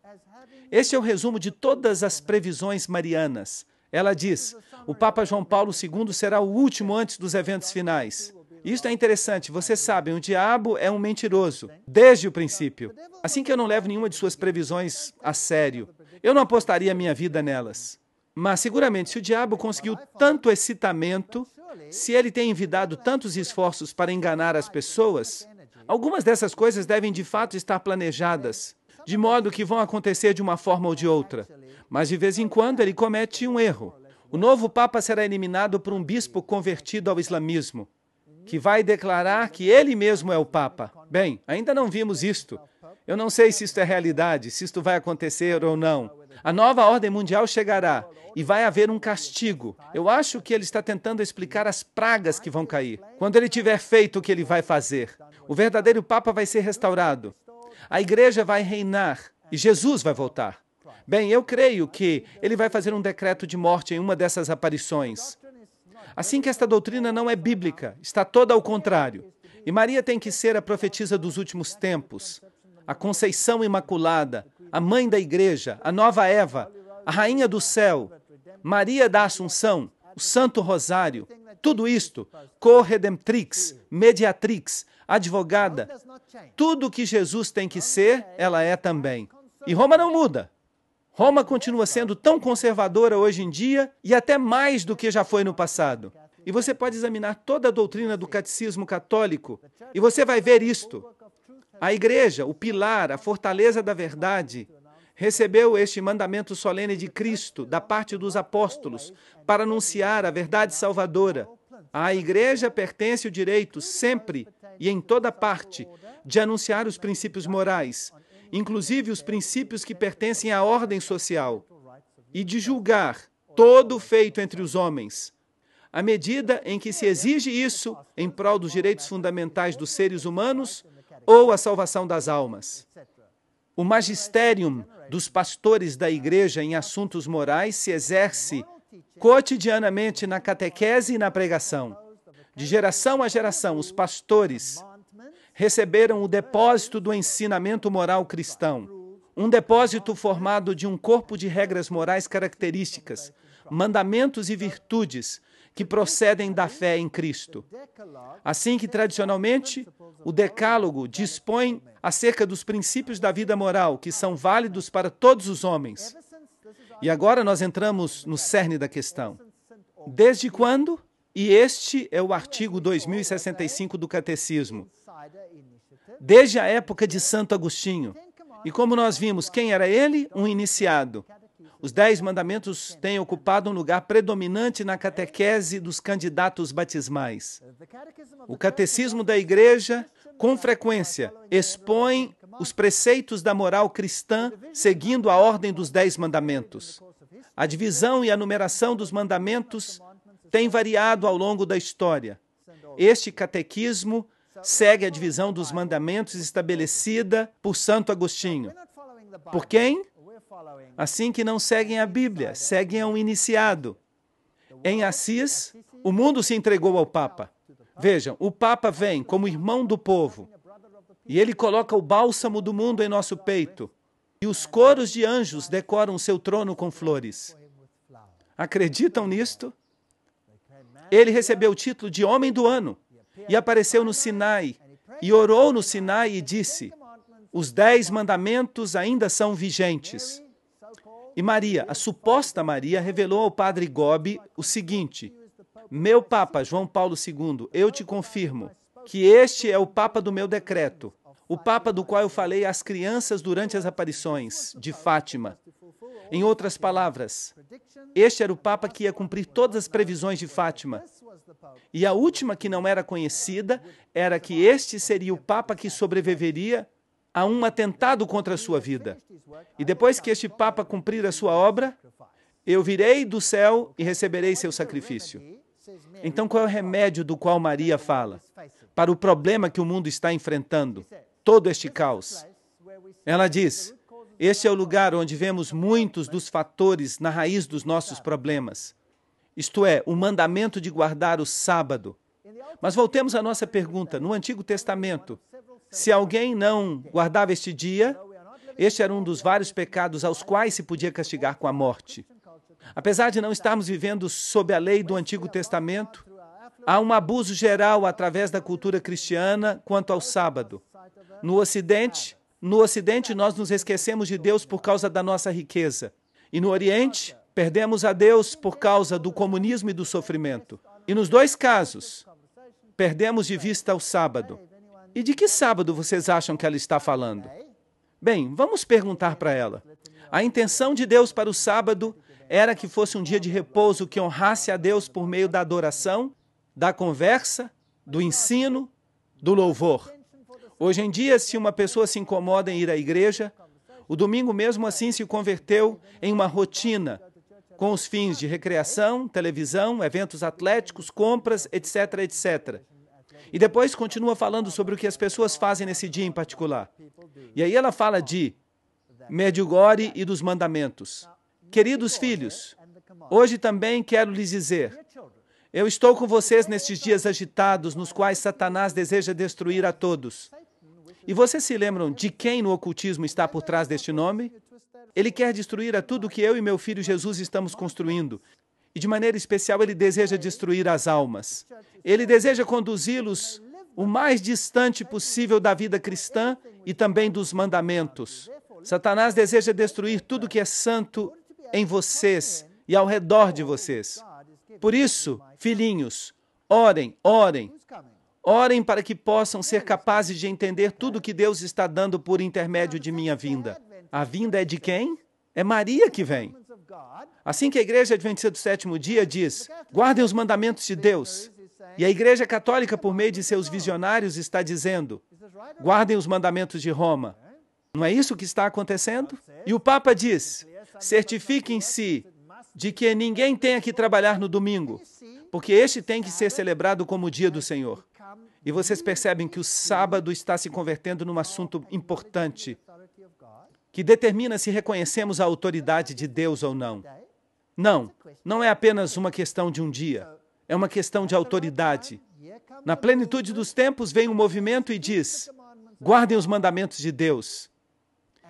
Este é o resumo de todas as previsões marianas. Ela diz, o Papa João Paulo II será o último antes dos eventos finais. Isto é interessante, vocês sabem, o diabo é um mentiroso, desde o princípio. Assim que eu não levo nenhuma de suas previsões a sério, eu não apostaria minha vida nelas. Mas, seguramente, se o diabo conseguiu tanto excitamento, se ele tem envidado tantos esforços para enganar as pessoas, algumas dessas coisas devem de fato estar planejadas, de modo que vão acontecer de uma forma ou de outra. Mas de vez em quando ele comete um erro. O novo Papa será eliminado por um bispo convertido ao islamismo, que vai declarar que ele mesmo é o Papa. Bem, ainda não vimos isto. Eu não sei se isto é realidade, se isto vai acontecer ou não. A nova ordem mundial chegará e vai haver um castigo. Eu acho que ele está tentando explicar as pragas que vão cair. Quando ele tiver feito o que ele vai fazer, o verdadeiro Papa vai ser restaurado. A igreja vai reinar e Jesus vai voltar. Bem, eu creio que ele vai fazer um decreto de morte em uma dessas aparições. Assim que esta doutrina não é bíblica, está toda ao contrário. E Maria tem que ser a profetisa dos últimos tempos, a Conceição Imaculada, a mãe da igreja, a nova Eva, a rainha do céu, Maria da Assunção, o Santo Rosário, tudo isto, corredemptrix, mediatrix, advogada, tudo que Jesus tem que ser, ela é também. E Roma não muda. Roma continua sendo tão conservadora hoje em dia e até mais do que já foi no passado. E você pode examinar toda a doutrina do catecismo católico e você vai ver isto. A igreja, o pilar, a fortaleza da verdade, recebeu este mandamento solene de Cristo, da parte dos apóstolos, para anunciar a verdade salvadora. À igreja pertence o direito, sempre e em toda parte, de anunciar os princípios morais, inclusive os princípios que pertencem à ordem social, e de julgar todo feito entre os homens. À medida em que se exige isso em prol dos direitos fundamentais dos seres humanos ou a salvação das almas. O magisterium dos pastores da igreja em assuntos morais se exerce cotidianamente na catequese e na pregação. De geração a geração, os pastores receberam o depósito do ensinamento moral cristão, um depósito formado de um corpo de regras morais características, mandamentos e virtudes que procedem da fé em Cristo. Assim que, tradicionalmente, o Decálogo dispõe acerca dos princípios da vida moral, que são válidos para todos os homens. E agora nós entramos no cerne da questão. Desde quando? E este é o artigo 2065 do Catecismo. Desde a época de Santo Agostinho. E como nós vimos, quem era ele? Um iniciado. Os 10 mandamentos têm ocupado um lugar predominante na catequese dos candidatos batismais. O catecismo da igreja, com frequência, expõe os preceitos da moral cristã seguindo a ordem dos 10 mandamentos. A divisão e a numeração dos mandamentos tem variado ao longo da história. Este catequismo segue a divisão dos mandamentos estabelecida por Santo Agostinho. Por quem? Assim que não seguem a Bíblia, seguem a um iniciado. Em Assis, o mundo se entregou ao Papa. Vejam, o Papa vem como irmão do povo, e ele coloca o bálsamo do mundo em nosso peito, e os coros de anjos decoram seu trono com flores. Acreditam nisto? Ele recebeu o título de Homem do Ano, e apareceu no Sinai, e orou no Sinai e disse: os 10 mandamentos ainda são vigentes. E Maria, a suposta Maria, revelou ao padre Gobi o seguinte: meu Papa, João Paulo II, eu te confirmo que este é o Papa do meu decreto, o Papa do qual eu falei às crianças durante as aparições de Fátima. Em outras palavras, este era o Papa que ia cumprir todas as previsões de Fátima. E a última que não era conhecida era que este seria o Papa que sobreviveria a um atentado contra a sua vida. E depois que este Papa cumprir a sua obra, eu virei do céu e receberei seu sacrifício. Então, qual é o remédio do qual Maria fala? Para o problema que o mundo está enfrentando, todo este caos. Ela diz: este é o lugar onde vemos muitos dos fatores na raiz dos nossos problemas. Isto é, o mandamento de guardar o sábado. Mas voltemos à nossa pergunta. No Antigo Testamento, se alguém não guardava este dia, este era um dos vários pecados aos quais se podia castigar com a morte. Apesar de não estarmos vivendo sob a lei do Antigo Testamento, há um abuso geral através da cultura cristiana quanto ao sábado. No Ocidente, nós nos esquecemos de Deus por causa da nossa riqueza. E no Oriente, perdemos a Deus por causa do comunismo e do sofrimento. E nos 2 casos, perdemos de vista o sábado. E de que sábado vocês acham que ela está falando? Bem, vamos perguntar para ela. A intenção de Deus para o sábado era que fosse um dia de repouso que honrasse a Deus por meio da adoração, da conversa, do ensino, do louvor. Hoje em dia, se uma pessoa se incomoda em ir à igreja, o domingo mesmo assim se converteu em uma rotina, com os fins de recreação, televisão, eventos atléticos, compras, etc., etc. E depois continua falando sobre o que as pessoas fazem nesse dia em particular. E aí ela fala de Medjugorje e dos mandamentos. Queridos filhos, hoje também quero lhes dizer, eu estou com vocês nestes dias agitados nos quais Satanás deseja destruir a todos. E vocês se lembram de quem no ocultismo está por trás deste nome? Ele quer destruir a tudo que eu e meu filho Jesus estamos construindo. E de maneira especial ele deseja destruir as almas. Ele deseja conduzi-los o mais distante possível da vida cristã e também dos mandamentos. Satanás deseja destruir tudo que é santo em vocês e ao redor de vocês. Por isso, filhinhos, orem, orem. Orem para que possam ser capazes de entender tudo que Deus está dando por intermédio de minha vinda. A vinda é de quem? É Maria que vem. Assim que a Igreja Adventista do Sétimo Dia diz, guardem os mandamentos de Deus. E a Igreja Católica, por meio de seus visionários, está dizendo: guardem os mandamentos de Roma. Não é isso que está acontecendo? E o Papa diz: certifiquem-se de que ninguém tenha que trabalhar no domingo, porque este tem que ser celebrado como o dia do Senhor. E vocês percebem que o sábado está se convertendo num assunto importante, que determina se reconhecemos a autoridade de Deus ou não. Não é apenas uma questão de um dia, é uma questão de autoridade. Na plenitude dos tempos vem um movimento e diz: guardem os mandamentos de Deus.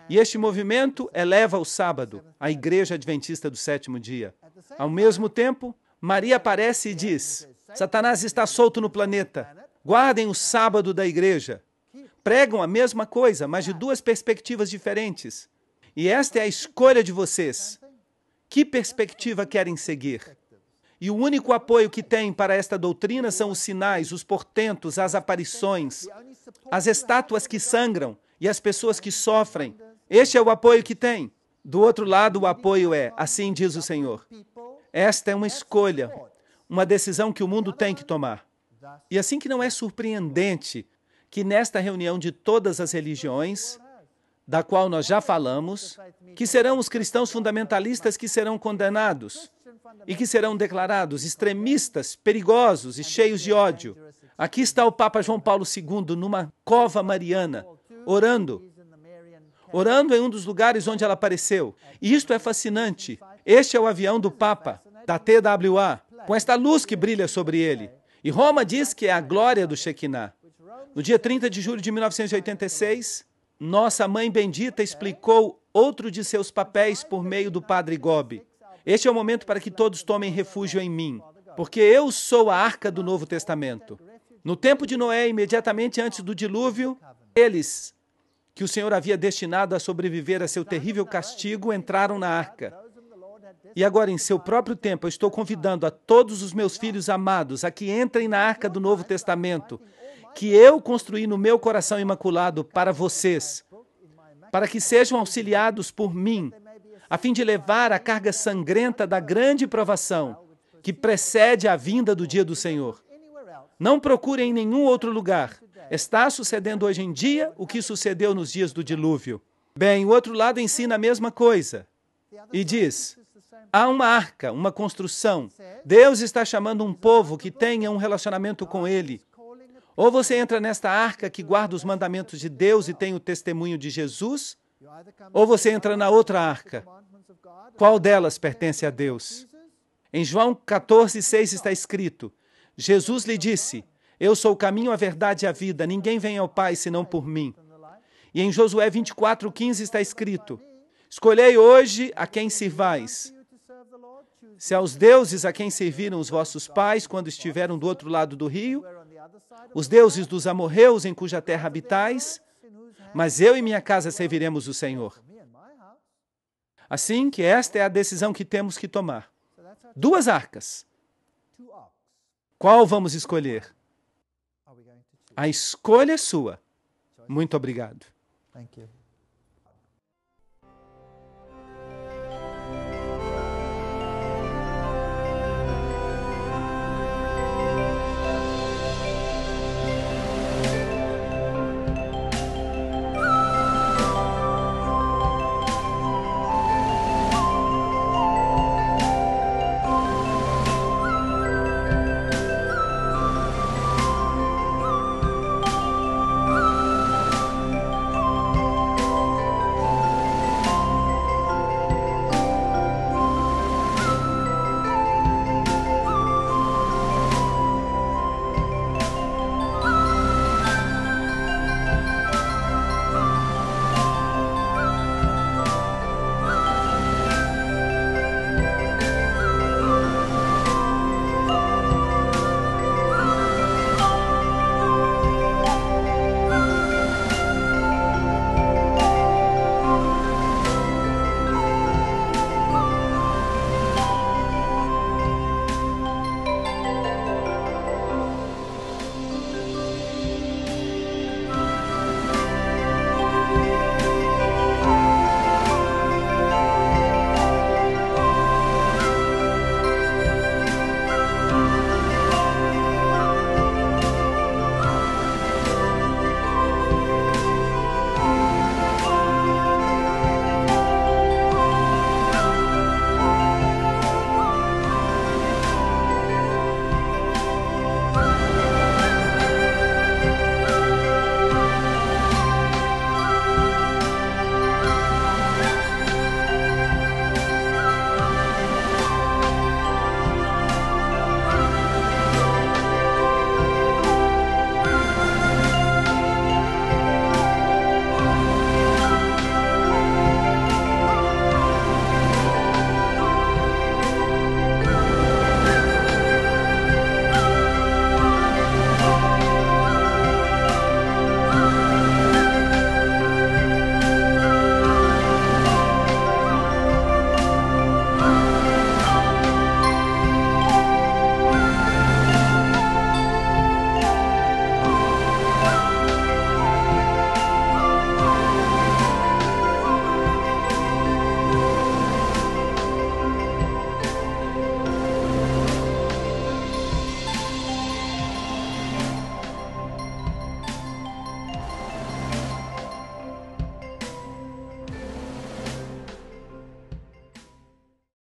E este movimento eleva o sábado, a Igreja Adventista do Sétimo Dia. Ao mesmo tempo, Maria aparece e diz: Satanás está solto no planeta. Guardem o sábado da Igreja. Pregam a mesma coisa, mas de duas perspectivas diferentes. E esta é a escolha de vocês. Que perspectiva querem seguir? E o único apoio que têm para esta doutrina são os sinais, os portentos, as aparições, as estátuas que sangram e as pessoas que sofrem. Este é o apoio que tem. Do outro lado, o apoio é: assim diz o Senhor. Esta é uma escolha, uma decisão que o mundo tem que tomar. E assim que não é surpreendente que nesta reunião de todas as religiões, da qual nós já falamos, que serão os cristãos fundamentalistas que serão condenados e que serão declarados extremistas, perigosos e cheios de ódio. Aqui está o Papa João Paulo II numa cova mariana, orando em um dos lugares onde ela apareceu. E isto é fascinante. Este é o avião do Papa, da TWA, com esta luz que brilha sobre ele. E Roma diz que é a glória do Shekinah. No dia 30 de julho de 1986, nossa Mãe Bendita explicou outro de seus papéis por meio do Padre Gobi. Este é o momento para que todos tomem refúgio em mim, porque eu sou a arca do Novo Testamento. No tempo de Noé, imediatamente antes do dilúvio, eles, que o Senhor havia destinado a sobreviver a seu terrível castigo, entraram na arca. E agora, em seu próprio tempo, eu estou convidando a todos os meus filhos amados a que entrem na arca do Novo Testamento, que eu construí no meu coração imaculado para vocês, para que sejam auxiliados por mim, a fim de levar a carga sangrenta da grande provação que precede a vinda do dia do Senhor. Não procurem em nenhum outro lugar. Está sucedendo hoje em dia o que sucedeu nos dias do dilúvio. Bem, o outro lado ensina a mesma coisa e diz: há uma arca, uma construção. Deus está chamando um povo que tenha um relacionamento com Ele. Ou você entra nesta arca que guarda os mandamentos de Deus e tem o testemunho de Jesus, ou você entra na outra arca. Qual delas pertence a Deus? Em João 14:6 está escrito: Jesus lhe disse: eu sou o caminho, a verdade e a vida. Ninguém vem ao Pai senão por mim. E em Josué 24:15 está escrito: escolhei hoje a quem sirvais. Se aos deuses a quem serviram os vossos pais quando estiveram do outro lado do rio, os deuses dos amorreus em cuja terra habitais, mas eu e minha casa serviremos o Senhor. Assim que esta é a decisão que temos que tomar. Duas arcas. Qual vamos escolher? A escolha é sua. Muito obrigado.